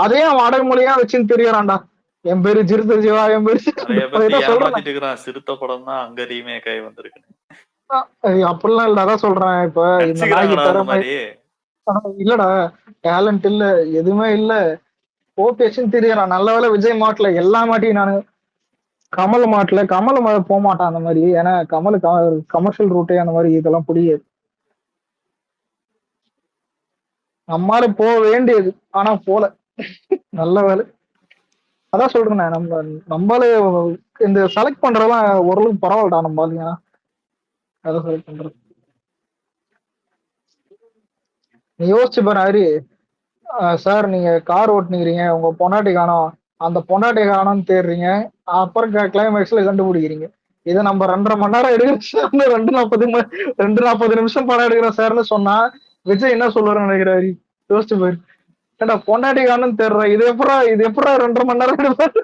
A: அதே அடைமொழியா வச்சுன்னு தெரியறான்டா. என் பேரு சிறுத்தை சிவா, என் பேரு
E: சிறுத்தை படம் தான் அங்க ரீமேக் ஆகி வந்திருக்கு.
A: அப்படிலாம் இல்ல, அதான் சொல்றேன். இப்ப இந்த நாய்க்கு திறமை இல்லடா, டேலண்ட் இல்ல, எதுவுமே இல்ல, ஓபிஎஸ்ன்னு தெரியறான். நல்ல வேலை விஜய் மாட்டல, எல்லா மாட்டியும் நானு கமல் மாட்டல. கமல் போக மாட்டான் அந்த மாதிரி, ஏன்னா கமல் கமர்ஷியல் ரூட்டே அந்த மாதிரி இதெல்லாம் புரியாது. நம்மால போக வேண்டியது, ஆனா போல. நல்ல வேலை. அதான் சொல்றேன், நம்மளால இந்த செலக்ட் பண்றதெல்லாம் ஓரளவுக்கு பரவாயில்லடா. நம்ம அதான் செலக்ட் பண்றது. நீ யோசிச்சு பாரு ஹரி, சார் நீங்க கார் ஓட்டுனீங்க, உங்க பொண்டாட்டி காணோம், அந்த பொண்டாட்டியை காணோம்னு தேடுறீங்க, அப்புறம் கிளைமேக்ஸ்ல கண்டுபிடிக்கிறீங்க. இதை நம்ம 2.5 மணி நேரம் எடுக்கிற சார்னு 2:40 நிமிஷம் படம் எடுக்கிற சார்னு சொன்னா விஜய் என்ன சொல்லுவாருன்னு நினைக்கிறாரு? யோசிச்சு போயிரு. ஏண்டா பொண்டாட்டி காணோம்னு தேடுற, இது எப்படா 2.5 மணி நேரம் எடுப்பாரு?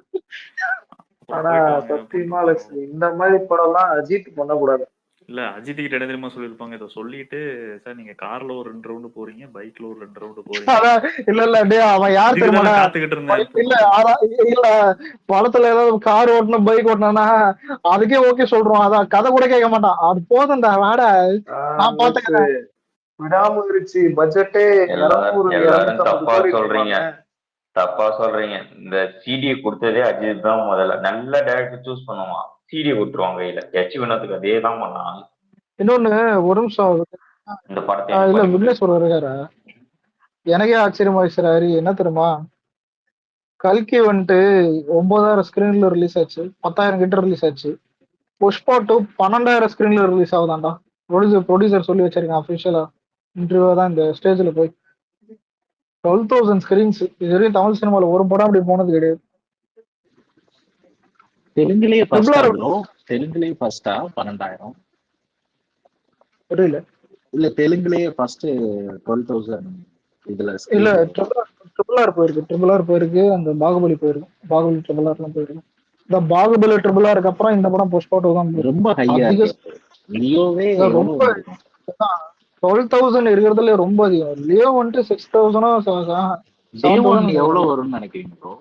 F: ஆனா சத்தியமா அலெக்ஸ், இந்த மாதிரி படம் எல்லாம் அஜித் பண்ணக்கூடாது.
E: இல்ல அஜித் கிட்ட என்ன தெரியுமா சொல்லியிருப்பாங்க, இதை சொல்லிட்டு சார் நீங்க கார்ல ஒரு 2 ரவுண்டு போறீங்க, பைக்ல ஒரு 2 ரவுண்டு போறீங்க,
A: அதான் இல்ல டேய், அவன் யார்
E: இதுக்கு
A: தெரியுமாடா?
E: தான் காத்துக்கிட்டு இருந்தேன்.
A: இல்ல இல்ல, படத்துல ஏதாவது கார் ஓட்டணும் பைக் ஓட்டணும்னா அதுக்கே ஓகே சொல்றோம். அதான் கதை கூட கேட்க மாட்டான். அது போதும்டா வாடா நான் பாத்துக்கிறேன்.
F: விடாமுயற்சி பட்ஜெட்டே
B: எல்லாரும் தப்பா சொல்றீங்க, தப்பா சொல்றீங்க. இந்த சிடியை கொடுத்ததே அஜித் தான். முதல்ல நல்ல டைரக்டர் சூஸ் பண்ணுவான், சிடியை கொடுத்துருவாங்க கையில. எச் வினோத்துக்கு அதே தான் பண்ணான்.
A: இன்னொன்னு ஒரு நிமிஷம்,
B: இந்த படத்தை
A: இல்ல விக்னேஸ்வர் வருகிறாரா? எனக்கே ஆச்சரியமாயிடுச்சு. என்ன தெரியுமா, கல்கி வந்துட்டு 9,000 ஸ்கிரீன்ல ரிலீஸ் ஆச்சு, 10,000 கிட்ட ரிலீஸ் ஆச்சு. புஷ்பா 2 12,000 ஸ்கிரீன்ல ரிலீஸ் ஆகுதாண்டா. ப்ரொடியூசர் சொல்லி வச்சிருக்கேன் அபிஷியலா. இன்டர்வியூ தான் இந்த ஸ்டேஜ்ல போய் 12,000 ஸ்கிரீன்ஸ். இது வரைக்கும் தமிழ் சினிமால ஒரு படம் அப்படி போனது கிடையாது.
H: தெலுங்குலயே ஃபர்ஸ்டா 12,000?
A: புரியல.
H: இல்ல தெலுங்குலயே ஃபர்ஸ்ட் 12,000 இதுல
A: இல்ல ட்ரிபிள் ஆர் போயிருக்கு, அந்த பாகுபலி போயிருக்கு, பாகுபலி ட்ரிபிள் ஆர்லாம் போயிருக்கு. இந்த பாகுபலி ட்ரிபிள் ஆருக்கு அப்புறம் இந்த படம் புஷ்பா 2 தான்
H: ரொம்ப ஹையா இருக்கு. லியோவே
A: ரொம்ப 12,000 இருக்கிறதுல ரொம்ப அதிகம். லியோ வந்துட்டு 6,000
H: எவ்வளவு வரும்னு நினைக்கிறீங்க ப்ரோ?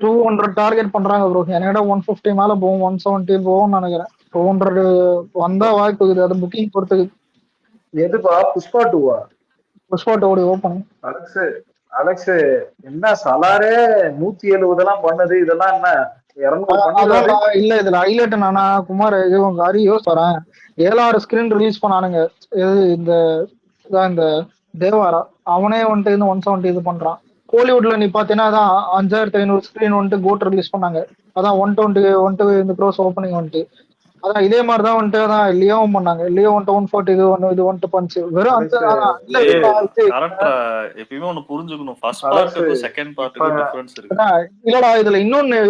A: 200 டார்கெட் பண்றாங்க ப்ரோ. என்னோட 150 மேல போகும், 170 போகும்னு நினைக்கிறேன். 200 வந்தா வாய்ப்பு இருக்குது. அது புக்கிங் பொறுத்துக்கு.
F: எதுப்பா புஷ்பா 2-ஆ?
A: புஷ்பா 2 ஓப்பனிங்.
F: அலெக்ஸ் என்ன சலாரே 170 எல்லாம் பண்ணது, இதெல்லாம் என்ன 200?
A: இல்ல இதுல ஹைலைட் என்னன்னா, குமார் இவங்க யோசிச்சு வரேன், 7-6 ஸ்கிரீன் ரிலீஸ் பண்ணானுங்க. இந்த தேவாரா அவனே வந்துட்டு 170 இது பண்றான். கோலிவுட்ல நீ பாத்தீங்கன்னா அதான் 5,500 ஸ்கிரீன் வந்துட்டு கோட் ரிலீஸ் பண்ணாங்க. அதான் 120 க்ரோஸ் ஓப்பனிங் வந்துட்டு. அதான் இதே மாதிரிதான் வந்துட்டு அதான் லியோவும் பண்ணாங்க. லியோ வந்துட்டு 140 இது வந்துட்டு பஞ்ச் வெறும்
E: எப்பயுமே ஒண்ணு புரிஞ்சுக்கணும், ஃபர்ஸ்ட் பார்ட்டுக்கும் செகண்ட் பார்ட்டுக்கும் டிஃபரன்ஸ் இருக்கு.
A: இல்லடா இதுல இன்னொன்னு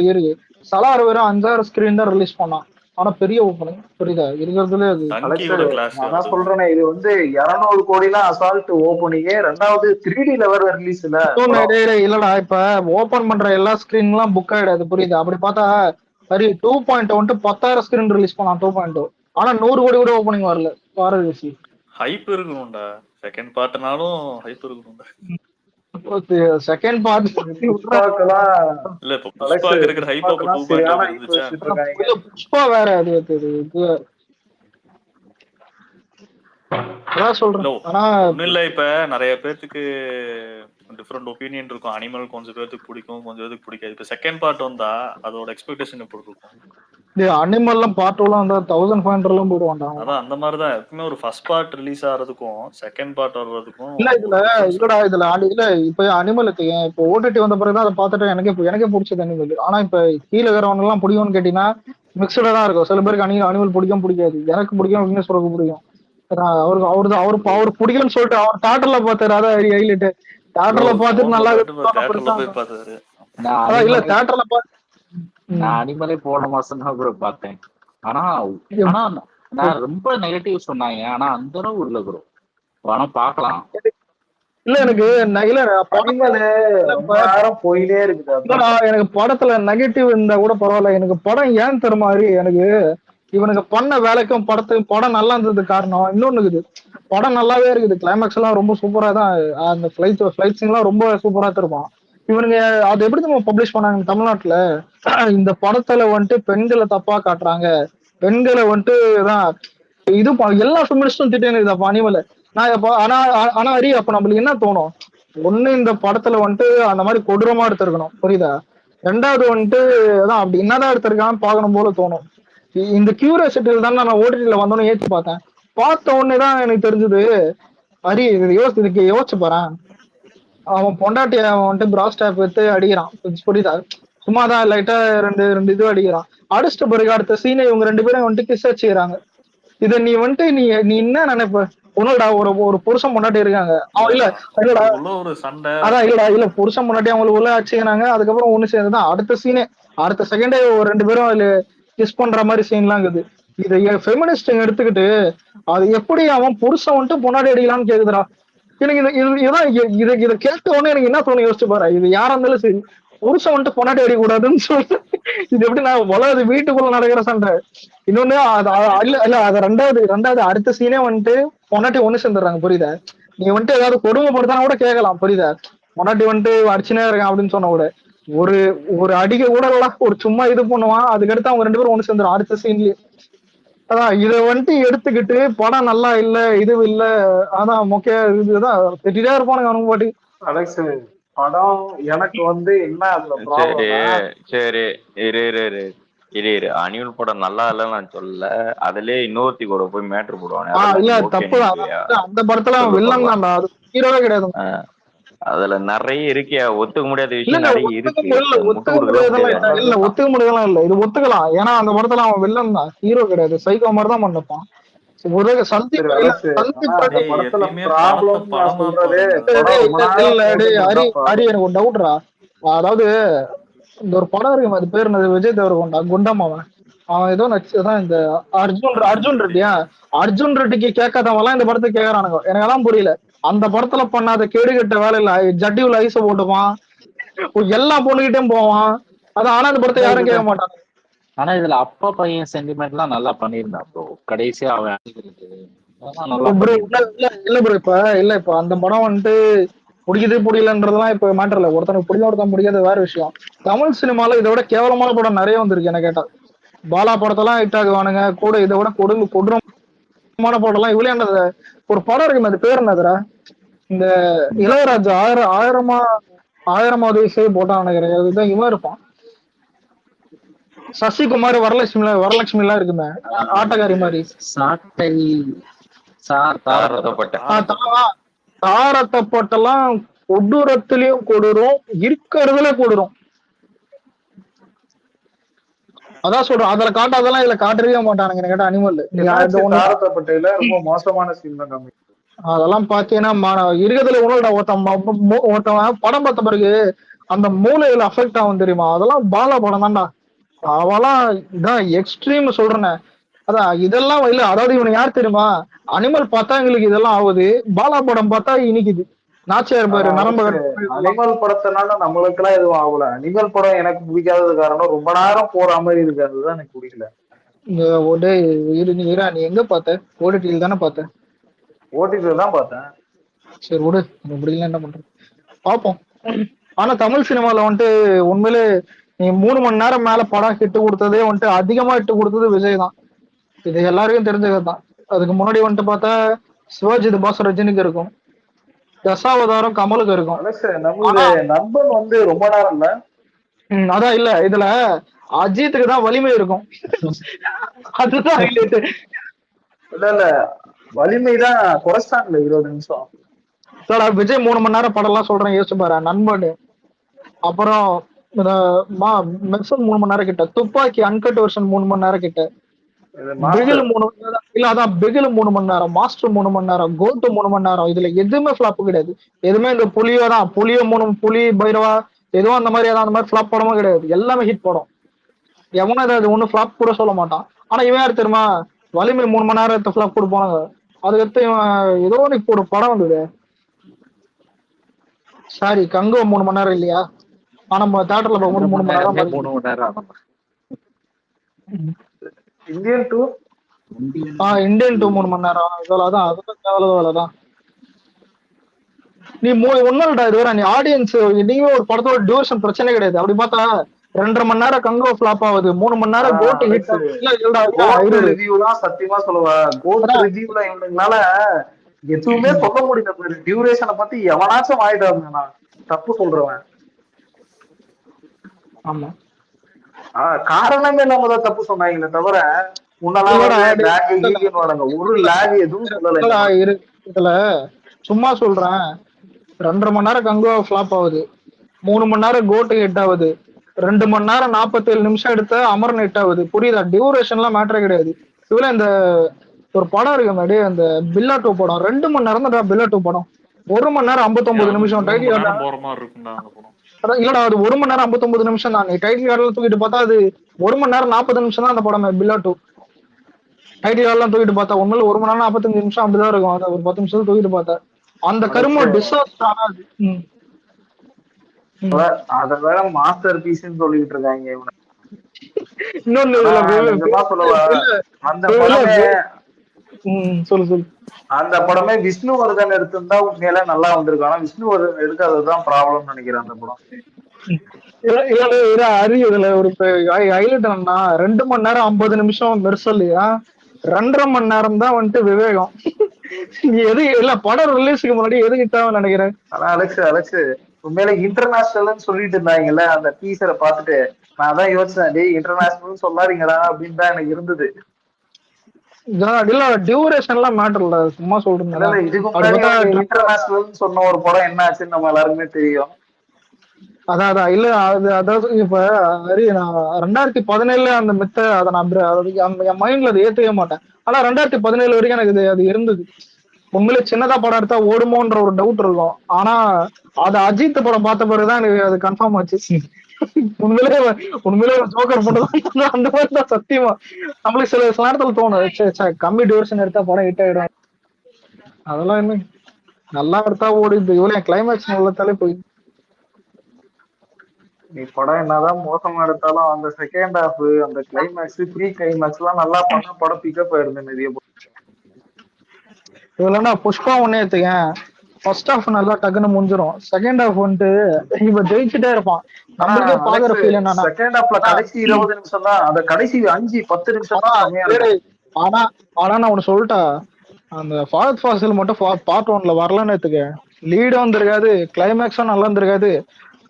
A: இருக்கு. சலார் வெறும் 5,000 ஸ்கிரீன் தான் ரிலீஸ் பண்ணான். ஆனா பெரிய ஓப்பனிங், புரியுதா? இருக்கிறதுல
F: நான் சொல்றேனே, இது 200 கோடிலாம் அசால்ட் ஓப்பனிங். ரெண்டாவது 3D லெவல் ரிலீஸ்
A: இல்லடா. இப்ப ஓபன் பண்ற எல்லா ஸ்கிரீன் எல்லாம் புக் ஆயிடாது, புரியுதா? அப்படி பார்த்தா சரி 2.1 10,000 ஸ்கிரீன் ரிலீஸ் பண்ணலாம் 2.2. ஆனா 100 கோடி கூட ஓப்பனிங் வரல. வாரசி
E: ஹைப் இருக்கணும்டா, செகண்ட் பார்ட்னாலும் ஹைப் இருக்கணும்டா.
A: செகண்ட் பார்ட்
E: இல்ல இப்ப புஷ்பாக்கு இருக்கிற ஹைப் அப்ப 2.2 இருந்துச்சா?
A: புஷ்பா வேற அது அதான் சொல்றேன். ஆனா
E: ஒண்ணும் இல்ல, இப்ப நிறைய பேருக்கு டிஃபரெண்ட் ஒப்பீனியன் இருக்கும். அனிமல் கொஞ்சம் பேருக்கு பிடிக்கும், கொஞ்சம் பேருக்கு பிடிக்காது. இப்ப செகண்ட் பார்ட் வந்தா அதோட எக்ஸ்பெக்டேஷன் எப்படி இருக்கும்?
A: அனிமல்லாம் பார்ட் 2 அந்த 1,500 போடுவான்டா.
E: அதான் அந்த மாதிரிதான் எப்பவுமே ஒரு ஃபர்ஸ்ட் பார்ட் ரிலீஸ் ஆறதுக்கும் செகண்ட் பார்ட் வர்றதுக்கும்.
A: இல்ல இப்ப அனிமலுக்கு இப்ப ஓடிடி வந்த பிறகுதான் அதை பார்த்துட்டு எனக்கே பிடிச்சது அனிமல். ஆனா இப்ப கீழே இருக்கிறவங்க எல்லாம் பிடிக்கும்னு கேட்டீங்கன்னா மிக்சடா தான் இருக்கும். சில பேருக்கு அனிமல் பிடிக்காது. எனக்கு பிடிக்கும், விக்னேஸ்வருக்கு பிடிக்கும். அவரு பிடிக்கும்னு சொல்லிட்டு அவர் தியேட்டர்ல பார்த்தாரு. அதான் ஹைலைட். தியேட்டர்ல பார்த்துட்டு நல்லா இல்ல தியேட்டர்ல பார்த்து
H: நான் அனிமலே போன மாசம் தான் ப்ரோ பார்த்தேன். ஆனா நான் ரொம்ப நெகட்டிவ் சொன்னாங்க. ஆனா அந்த அளவு இல்ல ப்ரோ. படம் பார்க்கலாம்.
A: இல்ல எனக்கு
F: போயிட்டே இருக்குது.
A: எனக்கு படத்துல நெகட்டிவ் இருந்தா கூட பரவாயில்ல. எனக்கு படம் ஏன் தர மாதிரி எனக்கு இவனுக்கு பண்ண வேலைக்கும் படம் நல்லா இருந்தது காரணம். இன்னொன்னு இருக்குது, படம் நல்லாவே இருக்குது. கிளைமேக்ஸ் எல்லாம் ரொம்ப சூப்பரா தான். அந்த ஃபிளைட் சீன் எல்லாம் ரொம்ப சூப்பரா இருப்பான். இவனுங்க அது எப்படி நம்ம பப்ளிஷ் பண்ணாங்க தமிழ்நாட்டுல, இந்த படத்துல வந்துட்டு பெண்களை தப்பா காட்டுறாங்க, பெண்களை வந்துட்டு தான் இது எல்லா ஃபெமினிஸ்டும் திட்டேன் அனிமல. நான் ஆனா ஹரி அப்ப நம்மளுக்கு என்ன தோணும், ஒண்ணு இந்த படத்துல வந்துட்டு அந்த மாதிரி கொடூரமா எடுத்திருக்கணும், புரியுதா? ரெண்டாவது வந்துட்டு அதான் அப்படி என்னதான் எடுத்திருக்கான்னு பாக்கணும் போல தோணும். இந்த கியூரியாசிட்டியில தான் நான் ஓடிடில வந்தோன்னு ஏற்றி பார்த்த உடனேதான் எனக்கு தெரிஞ்சது. ஹரி இதுக்கு யோசிச்சு பாறேன். அவன் பொண்டாட்டி அவன் வந்துட்டு பிராஸ் டேப் எடுத்து அடிக்கிறான், புரியுதா? சும்மாதான் லைட்டா ரெண்டு இது அடிக்கிறான். அடிச்சிட்ட பிறகு அடுத்த சீனை இவங்க 2 பேரும் வந்துட்டு கிஸ் வச்சுக்கிறாங்க. இத நீ வந்துட்டு நீ என்ன நினைப்ப? ஒண்ணுடா ஒரு ஒரு புருஷன் முன்னாடி இருக்காங்க அவன் இல்ல இல்லடா
E: அதுக்குள்ள ஒரு சண்டை.
A: அதான் இல்லடா இல்ல புருஷன் முன்னாடி அவங்களுக்கு உள்ள ஆச்சுக்கிறாங்க. அதுக்கப்புறம் ஒண்ணு சேர்ந்துதான் அடுத்த சீனே அடுத்த செகண்டே ஒரு 2 பேரும் அதுல கிஸ் பண்ற மாதிரி சீன்லாம் இருக்குது. இதை ஃபெமினிஸ்ட் எடுத்துக்கிட்டு அது எப்படி அவன் புருஷன் வந்துட்டு பொன்னாடி அடிக்கலாம்னு கேக்குதுடா. எனக்கு இதை கேட்ட உடனே எனக்கு என்ன தோணு யோசிச்சு பாரு. இது யாரா இருந்தாலும் சரி புருஷன் வந்துட்டு பொன்னாடி அடிக்கூடாதுன்னு சொல்லி இது எப்படி நான் வளருது வீட்டுக்குள்ள நடக்கிற சண்டை. இன்னொன்னு இல்ல இல்ல அது ரெண்டாவது அடுத்த சீனே வந்துட்டு பொன்னாட்டி ஒண்ணு சேர்ந்துடுறாங்க. புரியுதா? நீ வந்துட்டு ஏதாவது கொடுமைப்படுத்தானா கூட கேட்கலாம். புரியுதா? பொன்னாட்டி வந்துட்டு அடிச்சுனே இருக்கான் அப்படின்னு சொன்ன கூட ஒரு ஒரு அடிக்க கூட இல்ல ஒரு சும்மா இது பண்ணுவான். அதுக்கடுத்து அவங்க 2 பேரும் ஒண்ணு சேர்ந்துடும் அடுத்த சீன்லயே. அதான் இதை வந்துட்டு எடுத்துக்கிட்டு படம் நல்லா இல்ல இது இல்ல அதான் மொக்கையா இதுதான் திட்டிட்டே இருப்பானுங்க அவனுக்கு பாட்டி.
F: அலெக்ஸ் படம் எனக்கு வந்து என்ன அதுல
B: சரி
F: ப்ராப்ளம்னா
B: சரி இரு அனிமல் படம் நல்லா இல்லைன்னு நான் சொல்லல. அதுலயே இன்னொருத்தி கூட போய் மேட்ரு போடுவானே
A: இல்ல
B: அதெல்லாம் ஓகே
A: தப்பு
B: நினைக்கிறியா?
A: அந்த படத்துல
B: சொல்லு
A: வில்லன்
B: பார்க்கலாம்.
A: தான்டா அது ஹீரோவே கிடையாது.
B: அதுல நிறைய இருக்கியா ஒத்துக்க முடியாத
A: இல்ல
B: விஷயம் நிறைய இருக்கு. முட்டு
A: ஒத்துக்க
B: கொடுக்கலாம்
A: முடியாதெல்லாம்
B: முடியாது.
A: இல்ல ஒத்துக்க முடியாதெல்லாம் இல்ல இது ஒத்துக்கலாம். ஏன்னா அந்த படத்துல அவன் வில்லன் தான் ஹீரோ கிடையாது. சைக்கோ மாதிரி தான் பண்ணிருப்பான். ஒரு
F: சரி
A: சந்தீப்
F: அலெக்ஸ் ஆனா அந்த
E: டேய்
F: படத்துல
E: எப்பயுமே
F: ப்ராப்ளம்
E: படத்தை
F: நான்
E: படமா
F: சொல்றதே
E: பாருங்க.
F: படம் ரொம்ப நாளா
A: இல்ல டேய்
F: போகுதுன்றது தான்
A: ஹரி
F: ப்ராப்ளம்.
A: எனக்கு ஒரு டவுட்ரா. அதாவது இந்த ஒரு படம் இருக்கு அது பேர் என்னது விஜய் தேவரகொண்டா குண்டம்மாவன் அவன் ஏதோ நச்சுதான் இந்த அர்ஜுன் ரெட்டியா அர்ஜுன் ரெட்டிக்கு கேட்காதவங்கலாம் இந்த படத்துக்கு கேக்குறானுங்க. எனக்கு அதான் புரியல. அந்த படத்துல பண்ணாத கேடுகட்ட வேலை இல்ல ஜட்டியுல ஐச போட்டுப்பான் எல்லா பொண்ணுகிட்டயும் போவான். அது ஆனா இந்த படத்தை யாரும் கேட்க மாட்டாங்க.
H: ஆனா இதுல அப்பா பையன் சென்டிமெண்ட் எல்லாம் நல்லா பண்ணியிருந்தான் ப்ரோ. கடைசியா அவன் அழுகிறது அதெல்லாம் நல்லா
A: ப்ரோ
H: பண்ணியிருந்தான்.
A: இல்ல ப்ரோ இப்ப அந்த படம் வந்துட்டு பிடிக்குது இப்ப மேட்டர் இல்ல. ஒருத்தனுக்கு பிடிச்ச ஒருத்தன் முடியாது வேற விஷயம். தமிழ் சினிமால இதை விட கேவலமான படம் நிறைய வந்திருக்கு என்ன கேட்டா. பாலா படத்தெல்லாம் ஹிட் ஆகுவானுங்க கூட இதை விட கொடூரமான படம் எல்லாம் இவ்வளவு ஒரு படம் இருக்கு அது பேர் என்னதுரா இந்த இளையராஜா ஆயிரமாவது இசை போட்டான் நினைக்கிறேன். அதுதான் இவன் இருப்பான் சசிகுமார் வரலட்சுமி எல்லாம் இருக்குமே ஆட்டக்காரி மாதிரி
H: சாட்டை
B: தாரதப்பட்ட
A: தாரத்தப்பட்டெல்லாம் கொடூரத்திலயும் கொடூரம் இருக்கிறதுல கொடூரம். அதான் சொல்றேன் அதுல காட்டாதெல்லாம் இதுல காட்டவே மாட்டானுங்க கேட்டா அனிமல்.
F: தாரத்தப்பட்டையில ரொம்ப மோசமான சீன் தான் காமி.
A: அதெல்லாம் பாத்தீங்கன்னா இருக்கிறதுல உணவுடா ஒருத்தன் படம் பார்த்த பிறகு அந்த மூளையில அஃபெக்ட் ஆகும் தெரியுமா. அதெல்லாம் பாலா படம் தான்டா. அவெல்லாம் இதான் எக்ஸ்ட்ரீம் சொல்றேன். அதான் இதெல்லாம் இல்ல. அதாவது இவனை யார் தெரியுமா அனிமல் பார்த்தா எங்களுக்கு இதெல்லாம் ஆகுது. பாலா படம் பார்த்தா இனிக்குது. நாச்சியார் பாரு நரம்பு
F: அனிமல் படத்தினால நம்மளுக்கு எல்லாம் எதுவும் ஆகல. அனிமல் படம் எனக்கு பிடிக்காதது காரணம் ரொம்ப நேரம் போற மாதிரி இருக்கு. அதுதான் எனக்கு பிடிக்கல.
A: நீ எங்க பார்த்த ஓடிடியில் தானே பார்த்த?
F: ஓடிடில தான் பார்த்தேன்.
A: சரி விடு முடியல என்ன பண்றது பாப்போம். ஆனா தமிழ் சினிமால வந்துட்டு உண்மையிலே நீ 3 மணி நேரம் மேல படம் ஹிட்டு கொடுத்ததே வந்துட்டு அதிகமா ஹிட்டு கொடுத்தது விஜய் தான். இது எல்லாருக்கும் தெரிஞ்சதுதான். அதுக்கு முன்னாடி வந்துட்டு பார்த்தா சிவாஜி பாஸ் ரஜினிக்கு இருக்கும். தசாவதாரம் கமலுக்கு இருக்கும்.
F: நம்மளுடைய நண்பன் வந்து ரொம்ப நேரம் இல்ல.
A: அதான் இல்ல இதுல அஜித்துக்கு தான் வலிமை இருக்கும். அதுதான்
F: இல்ல வலிமைதான் குறைச்சாங்கல்ல 20 நிமிஷம்.
A: விஜய் 3 மணி நேரம் படம் எல்லாம் சொல்றேன் யோசிச்சு பாரு. நண்பன் அப்புறம் 3 மணி நேரம் கிட்ட துப்பாக்கி அன்கட் வெர்ஷன் 3 மணி நேரம் கிட்ட பிகில் 3 மணி நேரம் இல்ல அதான் பிகில் 3 மணி நேரம் மாஸ்டர் 3 மணி நேரம் கோட்டு 3 மணி நேரம். இதுல எதுவுமே ஃபிளாப் கிடையாது. எதுவுமே இந்த புலி பைரவா எதுவும் அந்த மாதிரி ஃபிளாப் படமும் கிடையாது. எல்லாமே ஹிட் படம். எவனும் ஏதாவது ஒண்ணு ஃபிளாப் கூட சொல்ல மாட்டான். ஆனா இவன் யாரு தெரியுமா வலிமை 3 மணி நேரத்தை ஃபிளாப் கொடுப்பானுங்க. அதுக்கடுத்து இவன் ஏதோ இப்போ ஒரு படம் வந்தது சாரி கங்கோ 3 மணி நேரம் இல்லையா. ஆனா நம்ம தியேட்டர்ல பார்க்கும்போது 3 மணி நேரம்
F: இந்தியன் 2
A: 3 மணி நேரம். அதான் அதுதான் நீ ஒண்ணும் இல்லடா இது வேற. நீ ஆடியன்ஸ் நீங்க ஒரு படத்தோட டியூரேஷன் பிரச்சனை கிடையாது. அப்படி பார்த்தா 2.5 மணி நேரம் கங்கோ ஃபிளாப் ஆகுது. 3 மணி நேரம் கோட் ஹிட்
F: ரிவ்யூலாம் சத்தியமா சொல்லுவேன். கோட் ரிவ்யூல இவங்களால எதுவுமே சொல்ல முடியல. டியூரேஷனை பத்தி எவனாச்சும் வாங்கிட்டு தப்பு சொல்றவன்.
A: ஆமா
F: காரணமே இல்லாம தான் தப்பு சொன்னாங்களே தவிர ஒரு லேக் எதுவும் சொல்லல.
A: இதுல சும்மா சொல்றேன் 2.5 மணி நேரம் கங்கோ ஃபிளாப் ஆகுது. 3 மணி நேரம் கோட்டு ஹிட் ஆகுது. 2 மணி நேரம் 47 நிமிஷம் எடுத்த அமரன் ஹிட் ஆகுது. புரியுதா? டியூரேஷன் எல்லாம் மேட்டரே கிடையாது. இதுல இந்த ஒரு படம் இருக்கு மாதிரி அந்த பில்லா 2 படம் 2 மணி நேரம் தான் பில்லா 2 படம். 1 மணி நேரம் 59 நிமிஷம்
E: 3
A: டைட்டில்
E: மணி
A: கார்டு.
E: நேரம் போற மாதிரி இருக்கும்டா அந்த படம்.
A: அதான் இல்லடா அது 1 மணி நேரம் 59 நிமிஷம் தான். டைட்டில் கார்டுல தூக்கிட்டு பார்த்தா அது 1 மணி நேரம் 40 நிமிஷம் தான் அந்த படம் பில்லா 2. டைட்டில் கார்டெல்லாம் தூக்கிட்டு பார்த்தா உண்மையில 1 மணி நேரம் 45 நிமிஷம் அப்படிதான் இருக்கும். அதை ஒரு 10 நிமிஷம் தூக்கிட்டு பார்த்தா அந்த கரும
F: அலெக்ஸ்
A: டிசாஸ்டர் ஆனாது.
F: அத வேற மாஸ்டர் பீஸ்ன்னு சொல்லிட்டு இருக்காங்க இவனை.
A: இன்னொன்னு
F: ஆனா
A: இதுல
F: நிஜமா சொல்லவா, அந்த
A: இல்ல,
F: படமே
A: சொல்லு சொல்லு.
F: அந்த படமே விஷ்ணுவர்தன் எடுத்திருந்தா உண்மையில நல்லா வந்திருக்கும். ஆனா விஷ்ணுவர்தன் எடுக்காததுதான் ப்ராப்ளம் நினைக்கிறேன் அந்த படம்.
A: இதுல ஒரு ஹைலைட் என்னன்னா 2 மணி நேரம் 50 நிமிஷம் மெர்சல்லையா 2.5 மணி நேரம் தான் வந்துட்டு விவேகம். எது இல்ல படம் ரிலீஸுக்கு முன்னாடி எது கிட்டாவும் நினைக்கிறேன்.
F: ஆனா அலெக்ஸ் உண்மையில இன்டர்நேஷனல்னு சொல்லிட்டு இருந்தாங்கல்ல அந்த டீசரை பார்த்துட்டு நான் அதான் யோசிச்சேன், டேய் இன்டர்நேஷனல் சொல்லாதீங்கடா அப்படின்னு தான் எனக்கு இருந்தது.
A: இல்ல டியூரேஷன் எல்லாம் மேட்டர் இல்ல, சும்மா சொல்றேன்.
F: இதுக்கு முன்னாடி இன்டர்நேஷனல் சொன்ன ஒரு படம் என்ன ஆச்சுன்னு நம்ம எல்லாருக்குமே தெரியும்.
A: அதான் இல்ல அது அதாவது இப்ப நான் 2017 அந்த மித்த அதை நான் என் மைண்ட்ல அதை ஏத்துக்கவே மாட்டேன். ஆனா 2017 வரைக்கும் எனக்கு அது இருந்தது. உண்மையிலே சின்னதா படம் எடுத்தா ஓடுமோன்ற ஒரு டவுட் இருக்கும். ஆனா அது அஜித் படம் பார்த்த பிறகுதான் எனக்கு அது கன்ஃபார்ம் ஆச்சு. உண்மையிலே ஜோக்கர் போட்டதான் அந்த மாதிரி தான் சத்தியமா. நம்மளுக்கு சில நேரத்துல தோணும் கம்மி டியூரேஷன் எடுத்தா படம் ஹிட் ஆயிடும். அதெல்லாம் என்ன நல்லா எடுத்தா ஓடிது. இவ்வளவு கிளைமேக்ஸ் நல்லதாலே போய்
F: நீ படம் என்னதான் மோசமா எடுத்தாலும் அந்த செகண்ட் ஹாஃப் அந்த கிளைமேக்ஸ் ப்ரீ கிளைமேக்ஸ் எல்லாம் நல்லா பண்ணா படம் பிக்கப் ஆயிருந்தேன் நிறைய.
A: இதுலன்னா புஷ்பா ஒன்னே எடுத்துக்கேன். ஃபர்ஸ்ட் ஹாஃப் நல்லா டக்குன்னு முடிஞ்சிடும். செகண்ட் ஹாஃப் வந்துட்டு இவ ஜெயிச்சுட்டே இருப்பான். நம்மளுக்கே பாக்குற ஃபீல் என்னன்னா
F: செகண்ட் ஹாஃப்ல கடைசி 20 நிமிஷம் தான், அந்த கடைசி 5-10 நிமிஷம் தான் செமையா இருக்கும்.
A: ஆனா நான் ஒண்ணு சொல்லிட்டா, அந்த ஃபாத் ஃபாசில் மட்டும் பார்ட் 1ல வரலன்னு எடுத்துக்க, லீடு வந்திருக்காது, கிளைமேக்ஸும் நல்லா இருந்திருக்காது,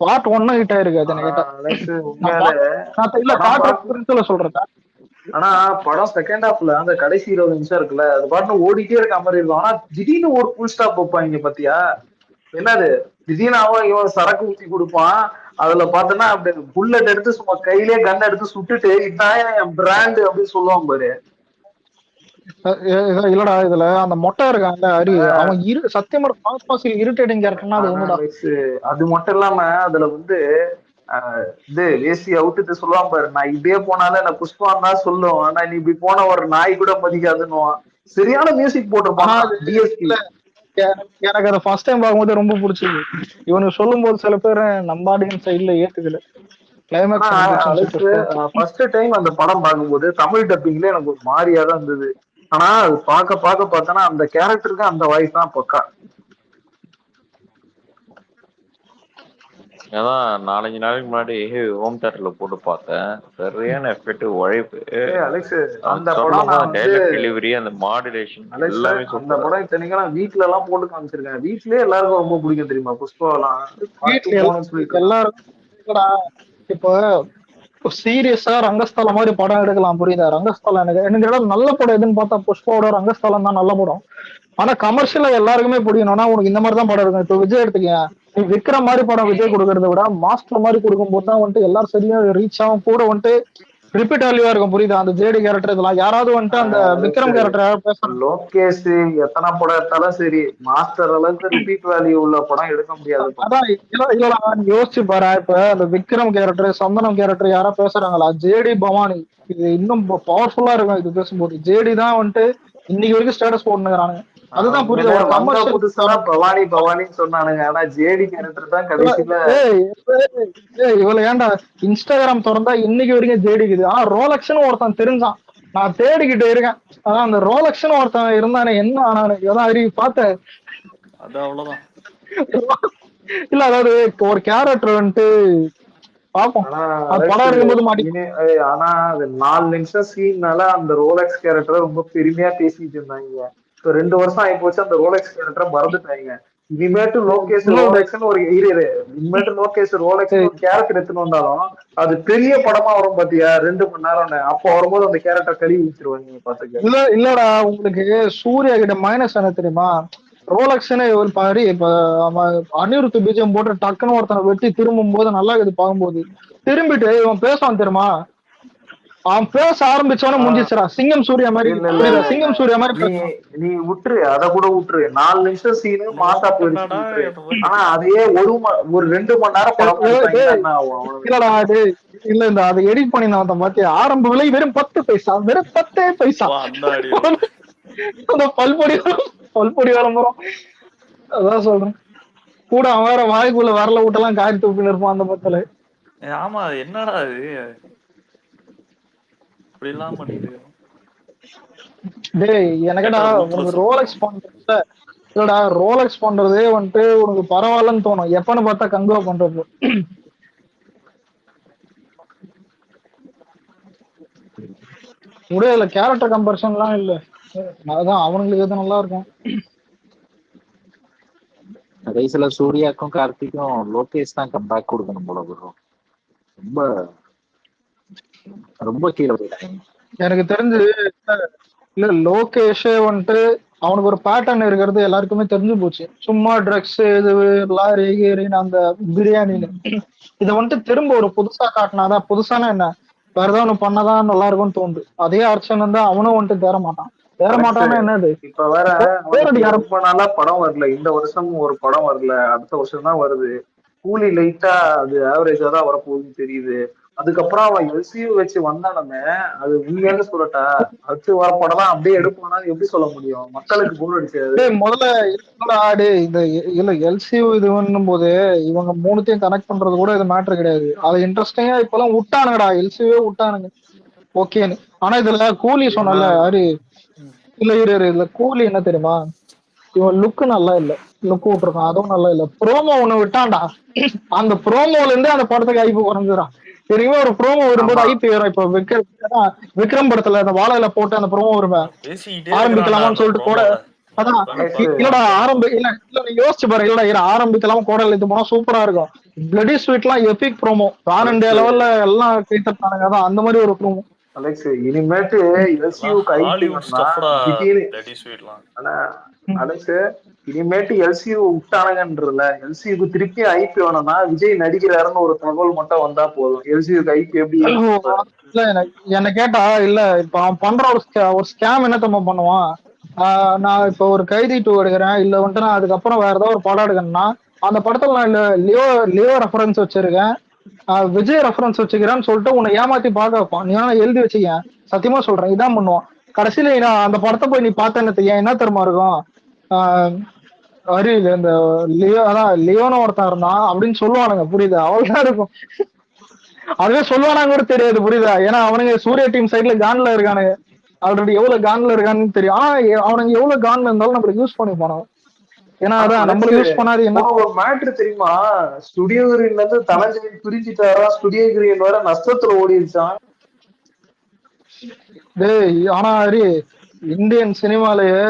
A: பார்ட் 1 ஹிட் ஆயிருக்காது. சொல்றேன்.
F: ஆனா படம் செகண்ட் ஹாஃப்ல அந்த கடைசி 20 நிமிஷம் இருக்குல்ல, அது பாட்டு ஓடிட்டே இருக்க மாதிரி இருக்கும். ஆனா திடீர்னு ஒரு ஃபுல் ஸ்டாப் வைப்பாங்க பாத்தியா, என்னது திடீர்னு இவன் சரக்கு ஊத்தி கொடுப்பான். அதுல பாத்தோன்னா அப்படி புல்லட் எடுத்து சும்மா கையிலே கன் எடுத்து சுட்டுட்டு இதான் என் பிராண்ட் அப்படின்னு சொல்லுவான் பாரு.
A: இல்லடா இதுல அந்த மொட்டை இருக்கான்ல அரி, அவன் சத்தியமா இரிட்டேட்டிங் கேரக்டர்னா அது ஒண்ணுடா.
F: அது மட்டும் இல்லாம அதுல வந்து இது வேசி அவுத்துட்டு சொல்லுவான் பாரு, நான் இப்படியே போனாலும் என்ன புஷ்பான் தான் சொல்லும், ஆனா நீ இப்படி போன ஒரு நாய் கூட மதிக்காதுன்னு சரியான மியூசிக் போட்டிருப்பான் டிஎஸ்பி.
A: எனக்கு அதை ஃபர்ஸ்ட் டைம் பார்க்கும்போது ரொம்ப பிடிச்சது. இவனுக்கு சொல்லும் போது சில பேர் நம்ம ஆடியன்ஸ் சைட்ல ஏத்துக்கல.
F: ஃபர்ஸ்ட் டைம் அந்த படம் பார்க்கும்போது தமிழ் டப்பிங்ல எனக்கு ஒரு மாதிரியா தான் இருந்தது. ஆனா அது பார்க்க பார்த்தோன்னா அந்த கேரக்டருக்கு அந்த வாய்ஸ் தான் பக்கா.
B: அதான் 4-5 நாளைக்கு முன்னாடி ஹோம் தியேட்டர்ல போட்டு பார்த்தேன். சரியான எஃபெக்ட், உழைப்பு.
F: அலெக்ஸ் அந்த படம்
B: டெலிவரி, அந்த மாடுலேஷன் எல்லாமே
F: அந்த படம் இத்தனைக்கும் நான் வீட்டுல எல்லாம் போட்டு காமிச்சிருக்கேன். வீட்லயே எல்லாருக்கும் ரொம்ப பிடிக்கும் தெரியுமா புஷ்பாவெல்லாம்.
A: எல்லாரும் இப்போ சீரியஸா ரங்கஸ்தலம் மாதிரி படம் எடுக்கலாம், புரியுதா? ரங்கஸ்தலம் எனக்கு நல்ல படம் எதுன்னு பார்த்தா புஷ்பாவோட ரங்கஸ்தலம் தான் நல்ல படம். ஆனா கமர்ஷியலா எல்லாருக்குமே பிடிக்கணும்னா உனக்கு இந்த மாதிரி தான் படம் இருக்கும். இப்போ விஜய் எடுத்துக்கேன், நீ விக்ரம் மாதிரி படம் விஜய் கொடுக்கறத விட மாஸ்டர் மாதிரி கொடுக்கும் போது தான் வந்துட்டு எல்லாரும் சரியா ரீச் ஆகும். கூட வந்துட்டு ரிப்பீட் வேல்யூவா இருக்கும், புரியுதா? அந்த ஜேடி கேரக்டர் இதெல்லாம் யாராவது வந்துட்டு அந்த விக்ரம் கேரக்டர் பேசணும்.
F: லோகேஷ் எத்தனை படம் எடுத்தாலும் சரி மாஸ்டர் அளவுக்கு ரிப்பீட் வேல்யூ உள்ள படம் எடுக்க முடியாது.
A: அதான் இல்ல யோசிச்சு பாரு, இப்ப அந்த விக்ரம் கேரக்டர் சந்தனம் கேரக்டர் யாரா பேசுறாங்களா? ஜேடி பவானி இது இன்னும் பவர்ஃபுல்லா இருக்கும். இது பேசும்போது ஜேடி தான் வந்துட்டு இன்னைக்கு வரைக்கும் ஸ்டேட்டஸ் போட்டுக்கிறானுங்க. அதுதான் புரியுது.
F: புதுசா பவானி பவானின்னு சொன்னானுங்க, ஆனா ஜேடி கேரக்டர் தான் கடைசியில.
A: இவ்வளவு ஏன்டா இன்ஸ்டாகிராம் திறந்தா இன்னைக்கு வரைக்கும் ஜேடிக்குது. ஆனா ரோலக்ஸ்னு ஒருத்தன் தெரிஞ்சான், நான் தேடிக்கிட்டு இருக்கேன். அதான் அந்த ரோலக்ஸ்னு ஒருத்தன் இருந்தானே, என்ன ஆனானு அதான் அறிவி பார்த்தேன்.
E: அது அவ்வளவுதான்.
A: இல்ல அதாவது ஒரு கேரக்டர் வந்துட்டு பாப்போம் படம் இருக்கும்போது மாட்டேங்குது.
F: ஆனா அது 4 நிமிஷம் சீன்னால அந்த ரோலக்ஸ் கேரக்டர் ரொம்ப பெருமையா பேசிட்டு இருந்தாங்க. 2 வருஷம் ஆகி போச்சு, அந்த ரோலக்ஸ் கேரக்டரை மறந்துட்டாங்க. இனிமேட்டு லோகேஷ் ரோலக்ஸ்னு ஒரு இனிமேட்டு லோகேஷ் ரோலக்ஸ் ஒரு கேரக்டர் எடுத்துன்னு வந்தாலும் அது பெரிய படமா வரும் பாத்தியா, 2 மணி நேரம். அப்போ வரும்போது அந்த கேரக்டர் கழுவி வச்சிருவாங்க பாத்துக்க.
A: இல்லடா உங்களுக்கு சூர்யா கிட்ட மைனஸ் என்ன தெரியுமா? ரோலக்ஸ்னு ஒரு பாரு, இப்ப அனிருத் பீஜம் போட்டு டக்குன்னு ஒருத்தனை வெட்டி திரும்பும் போது நல்லா இது பார்க்கும்போது திரும்பிட்டு இவன் பேசுவான் தெரியுமா, அவன் பேச ஆரம்பிச்சோன்னு முடிஞ்சிச்சுடா. சிங்கம் சூர்யா மாதிரி
F: இல்ல இல்ல
A: புரியுதா?
F: இல்ல இல்ல
A: சிங்கம் சூர்யா மாதிரி
F: நீ
A: பேசுவான்.
F: நீ விட்டுரு, அத கூட விட்டுரு. 4 நிமிஷம் சீனு மாசா போயிடுச்சு விட்டுரு. ஆனா அதையே ஒரு 2 மணி நேரம் படமா எடுத்தாங்கன்னா என்ன ஆகும் அவனுக்கு?
A: இல்லடா அது இல்ல இந்த அதை எடிட் பண்ணி நான் பாத்தியா, ஆரம்ப விலை வெறும் 10 பைசா, வெறும் 10 பைசா. அந்த பல்பொடி விளம்பரம். அதான் சொல்றேன். கூட அவன் வேற வாய்க்குள்ள வரல விட்டெல்லாம் காரி தூப்பின்னு இருப்பான் அந்த பக்கத்துல.
E: ஆமா என்னடா அது இப்படி எல்லாம் பண்ணிட்டு
A: டேய் எனக்குடா உனக்கு ரோலெக்ஸ் பண்றதுல இல்லடா, ரோலெக்ஸ் பண்றதே வந்துட்டு உனக்கு பரவாயில்லன்னு தோணும் எப்பன்னு பார்த்தா கங்குவா பண்றது. முடியல, கேரக்டர் கம்பேரிசன்லாம் இல்ல. அதான் அவனுங்களுக்கு எது நல்லா இருக்கும்.
H: கடைசியில சூர்யாக்கும் கார்த்திக்கும் லோகேஷ் தான் கம்பேக் கொடுக்கணும் போல ப்ரோ. ரொம்ப ரொம்ப கீழே போயிட்டாங்க
A: எனக்கு தெரிஞ்சு. இல்ல லோகேஷே வந்துட்டு அவனுக்கு ஒரு பேட்டர்ன் இருக்கிறது எல்லாருக்குமே தெரிஞ்சு போச்சு. சும்மா ட்ரக்ஸ் இது லாரி கீரின்னு அந்த பிரியாணின்னு இதை வந்துட்டு திரும்ப ஒரு புதுசா காட்டினாதான். புதுசானா என்ன, வேற ஏதாவது ஒண்ணு பண்ணாதான் நல்லா இருக்கும்னு தோணுது. அதே அர்ச்சன் இருந்தா அவனும் வந்துட்டு தேர மாட்டான். தேர மாட்டான்னா என்னது,
F: இப்ப வேற
A: பேரடி யாரும்
F: ரொம்ப நாளா படம் வரல. இந்த வருஷம் ஒரு படம் வரல, அடுத்த வருஷம் தான் வருது. கூலி லைட்டா அது ஆவரேஜா தான் வரப்போகுதுன்னு தெரியுது. அதுக்கப்புறம் அவன் எல்சியூ வச்சு வந்தாலுமே அது உண்மையானு சொல்லட்டா, அடுத்து வர படம் தான் அப்படியே எடுப்பானா எப்படி சொல்ல முடியும்? மக்களுக்கு போர் அடிச்சாது.
A: முதல்ல ஆடு இந்த இல்ல எல்சியூ இது பண்ணும் போது இவங்க மூணுத்தையும் கனெக்ட் பண்றது கூட இது மேட்டர் கிடையாது. அது இன்ட்ரெஸ்டிங்கா இப்பெல்லாம் விட்டானுங்கடா, எல்சியூவே விட்டானுங்க ஓகேன்னு. ஆனா இதுல கூலி சொன்னல அரு இல்ல இரு இதுல கூலி என்ன தெரியுமா, இவன் லுக்கு நல்லா இல்ல, லுக் விட்டுருக்கான் அதுவும் நல்லா இல்ல. ப்ரோமோ ஒண்ணு விட்டான்டா, அந்த ப்ரோமோல இருந்து அந்த படத்துக்கு ஐப்பு குறைஞ்சிடும். தெரியுமா ஒரு ப்ரோமோ வரும்போது ஐபி வரும். இப்ப விக்ரம் படத்துல அந்த வாழையில போட்டு அந்த ப்ரோமோ வருவேன், ஆரம்பிக்கலாமான்னு சொல்லிட்டு கூட. அதான் இல்லடா இல்ல இல்ல நீ யோசிச்சு பாரு. இல்லடா ஆரம்பிக்கலாமா கோடல் இது போனா சூப்பரா இருக்கும். பிளடி ஸ்வீட் எல்லாம் எபிக் ப்ரோமோ, பேன் இண்டியா லெவல்ல எல்லாம் கைத்தட்டானுங்க. அதான் அந்த மாதிரி ஒரு ப்ரோமோ.
F: அலெக்ஸ் இனிமேட்டு எல்சியூக்கு ஐபி ஆனா அலெக்ஸ் இனிமேட்டு எல்சியூ விட்டானுங்கன்றல, எல்சியூக்கு திருப்பி ஐபி வேணும்னா விஜய் நடிக்கிறாருன்னு ஒரு தகவல் மட்டும் வந்தா போதும். எல்சியூக்கு ஐபி எப்படி
A: இல்ல என்ன கேட்டா இல்ல இப்ப அவன் பண்ற ஒரு ஸ்கேம் என்ன தம்ம பண்ணுவான். நான் இப்ப ஒரு கைதி 2 எடுக்கிறேன், இல்ல வந்துட்டு நான் அதுக்கப்புறம் வேற ஏதாவது ஒரு படம் எடுக்கணும்னா அந்த படத்துல நான் லியோ ரெஃபரன்ஸ் வச்சிருக்கேன், விஜய் ரெஃபரன்ஸ் வச்சுக்கிறேன்னு சொல்லிட்டு உன்னை ஏமாத்தி பார்க்க வைப்பான். நீ வேணா எழுதி வச்சுக்க, சத்தியமா சொல்றேன் இதான் பண்ணுவான். கடைசியில அந்த படத்தை போய் நீ பார்த்தேன்னு என்ன தெரியுமா இருக்கும், அரியல இந்த லியோ அதான் லியோன்னு ஒருத்தன் இருந்தான் அப்படின்னு சொல்லுவானுங்க. புரியுது, அவ்வளவுதான் இருக்கும். அதுவே சொல்லுவானாங்க கூட தெரியாது. புரியுதா, ஏன்னா அவனுங்க சூர்யா டீம் சைட்ல கான்ல இருக்கானுங்க. ஆல்ரெடி எவ்வளவு கான்ல இருக்கான்னு தெரியும். ஆனா அவனுங்க எவ்வளவு கான்ல இருந்தாலும் நம்மளுக்கு யூஸ் பண்ணி போனோம். ஏன்னா அதான் நம்மளுக்கு யூஸ் பண்ணாது. என்ன
F: ஒரு மேட்ரு தெரியுமா, ஸ்டுடியோ கிரீன்ல இருந்து தனஞ்சலி பிரிஞ்சுட்டாரா, ஸ்டுடியோ கிரீன் வேற நஷ்டத்துல ஓடிடுச்சான்.
A: டேய் ஆனா ஹரி இந்தியன் சினிமாலயே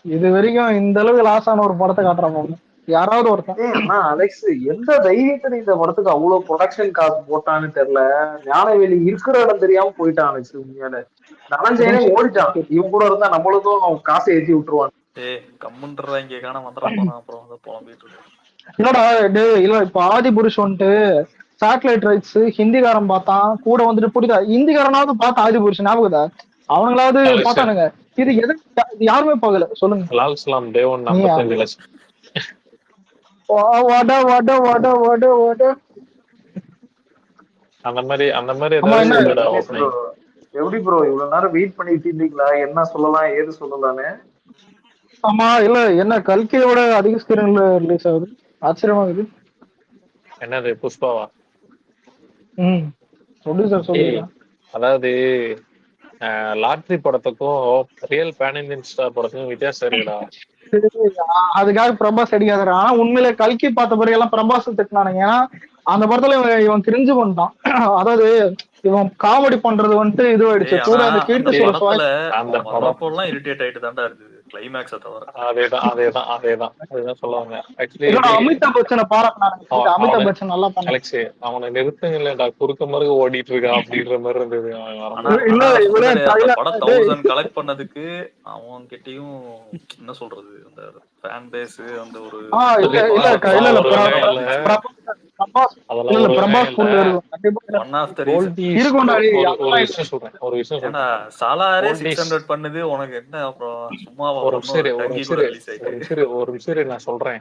A: இது வரைக்கும் இந்த அளவுக்கு லாஸ் ஆன ஒரு படத்தை காட்டுறாங்க யாராவது ஒருத்தன்.
F: ஆனா அலெக்ஸ் எந்த தைரியத்துல இந்த படத்துக்கு அவ்வளவு ப்ரொடக்ஷன் காசு போட்டான்னு தெரியல. ஞானவேலி இருக்கிற இடம் தெரியாம போயிட்டான் அலெக்ஸ். உண்மையால தனஞ்சயனே ஓடிட்டான். இவன் கூட இருந்தா நம்மளுக்கும் காசை ஏற்றி விட்டுருவான்.
A: இல்லடா டே இல்ல இப்ப ஆதி புருஷ் வந்துட்டு சேட்டலைட் ரைட்ஸ் ஹிந்திக்காரன் பார்த்தான் கூட வந்துட்டு. புரியுதா, ஹிந்திக்காரனாவது பார்த்து ஆதி புருஷ் ஞாபகதா, அவங்களாவது பார்த்தானுங்க. இது எது யாருமே பார்க்கல சொல்லுங்க.
F: எப்படி ப்ரோ இவ்வளவு நேரம் வெயிட் பண்ணிட்டு இருந்தீங்களா, என்ன சொல்லலாம் ஏது சொல்லலான்னு?
A: ஆமா இல்ல என்ன கல்கியோட அதிக ஸ்கிரீன்ல ரிலீஸ் ஆகுது, ஆச்சரியமா இருக்குது.
I: என்னது புஷ்பாவா?
A: அதாவது
I: லாட்ரி படத்துக்கும் ரியல் பேன் இந்தியன் ஸ்டார் படத்துக்கும் வித்தியாசம் இருக்குடா.
A: அதுக்காக பிரபாஸ் அடிக்காத. ஆனா உண்மையில கல்கி பார்த்த பிறகு எல்லாம் பிரபாஸ் திட்டினானுங்க. ஏன்னா அந்த படத்துல இவன் கிரிஞ்சு பண்ணிட்டான். அதாவது இவன் காமெடி பண்றது வந்துட்டு இதுவாயிடுச்சு. கூட அந்த கீர்த்தி சுரேஷ்
E: அந்த படம் இரிட்டேட் ஆயிட்டு தான்டா இருக்குது கிளைமேக்ஸை தவிர.
I: அதேதான் சொல்லுவாங்க.
A: அமிதாப் பச்சனை பாராட்டினாங்க. அமிதாப் பச்சன் நல்லா பண்ணான்.
I: அலெக்ஸ் அவனை நிறுத்துங்கடா, குறுக்க மறுக்க ஓடிட்டு இருக்கான் அப்படின்ற மாதிரி இருந்தது.
E: படம் 1000 கலெக்ட் பண்ணதுக்கு அவன் கிட்டயும் என்ன சொல்றது, அந்த ஃபேன் பேஸ் அந்த ஒரு
A: பிரபாஸ்
I: அதெல்லாம்
A: இல்ல
I: ஒரு
A: பிரபாஸ்
I: இல்ல
A: full இருக்கும் கண்டிப்பா
E: ஒன் ஆஃப் த ரீசன்
I: கோல்டீஸ்
A: இருக்கும்டா டேய்,
I: ஒரு
A: அதெல்லாம் இல்ல.
I: ஒரு விஷயம்
E: ஏன்னா
I: சொல்றேன்
E: சாலாரே
I: கோல்டீஸ்
E: 600 பண்ணுது உனக்கு என்ன அப்புறம் சும்மாவா
I: ஒரு
E: ஒன்னும்
I: நிமிஷம்
E: டங்கி கூட ரிலீஸ் ஆயிட்டு
I: ஒரு நிமிஷம் நான் சொல்றேன்.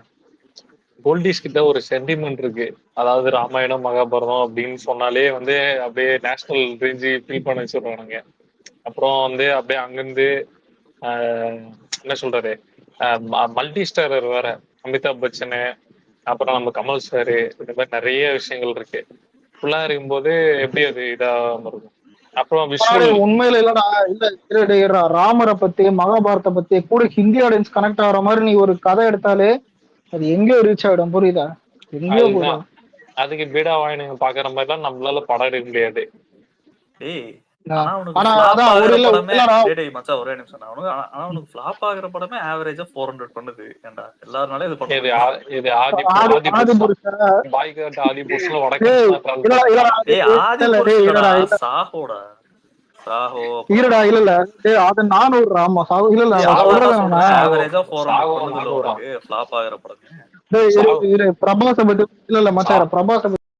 I: கோல்டீஸ் கிட்ட ஒரு சென்டிமெண்ட் இருக்கு. அதாவது ராமாயணம் மகாபாரதம் அப்படின்னு சொன்னாலே வந்து அப்படியே நேஷனல் ரேஞ்சு ஃபீல் பண்ண வச்சிடுறானுங்க. அப்புறம் வந்து அப்படியே அங்கிருந்து என்ன சொல்றது, மல்டி ஸ்டாரர் வேற, அமிதாப் பச்சனு, அப்புறம் நம்ம கமல் சாரு, இந்த மாதிரி நிறைய விஷயங்கள் இருக்கு. ஃபுல்லா இருக்கும்போது எப்படி அது இதா இருக்கும். அப்புறம்
A: முன்னாடி
I: விஷுவல்
A: உண்மையில இல்லடா இல்ல இருடா, ராமரை பத்தி மகாபாரத்தை பத்தி கூட ஹிந்தி ஆடியன்ஸ் கனெக்ட் ஆகிற மாதிரி நீ ஒரு கதை எடுத்தாலே அது எங்கேயோ ரீச் ஆயிடும், புரியுதா? எங்கேயோ
I: அதுதான்
A: போயிடும்.
I: அதுக்கு பீடா வாயினுங்க பாக்குற மாதிரிலாம் நம்மளால படம் எடுக்க முடியாது.
E: டேய் ஆனா உனக்கு
A: ஆனா
E: ஃபிளாப்
A: அதான் ஒரு
E: ஆகுற
A: இல்ல
E: படமே
A: இல்லடா
E: டேய் மச்சான் ஒரே நிமிஷம் ஆனா உனக்கு ஃபிளாப் ஆகுற படமே ஆவரேஜா 400 பண்ணுது. ஏன்டா எல்லாருனாலும் இது பண்ண
I: இது
E: முடியும்.
I: இது ஆதி
A: ஆதி
I: ஆதி
A: புருஷன்
I: பாய்காட் ஆதி புருஷன்
A: டேய்
I: வடக்கன்ஸ் டிராவல்
A: இல்லடா இல்லடா
I: பண்ணிட்டான்.
E: டேய் ஆதி
A: இல்ல
E: புருஷ்
A: டேய்
E: இல்லடா,
A: இல்லடா இல்ல
E: சாஹோடா. சாஹோ
A: இருடா
E: அப்புறம்
A: இல்ல டேய் அது 400 ஆமா இல்ல இல்ல
E: டேய்
A: நான்
E: அதான்
A: சொல்றது
E: நான்
A: என்னன்னா
E: சொல்றேன்,
I: சாகோ
E: ஆவரேஜா 400
I: சாகோ
E: பண்ணுதுல
I: 400
E: உனக்கு ஃபிளாப் ஆகுற படமே.
A: டேய்
I: சாகோ
A: இரு பிரபாஸை பத்தி இல்ல இல்ல மச்சான் பிரபாஸை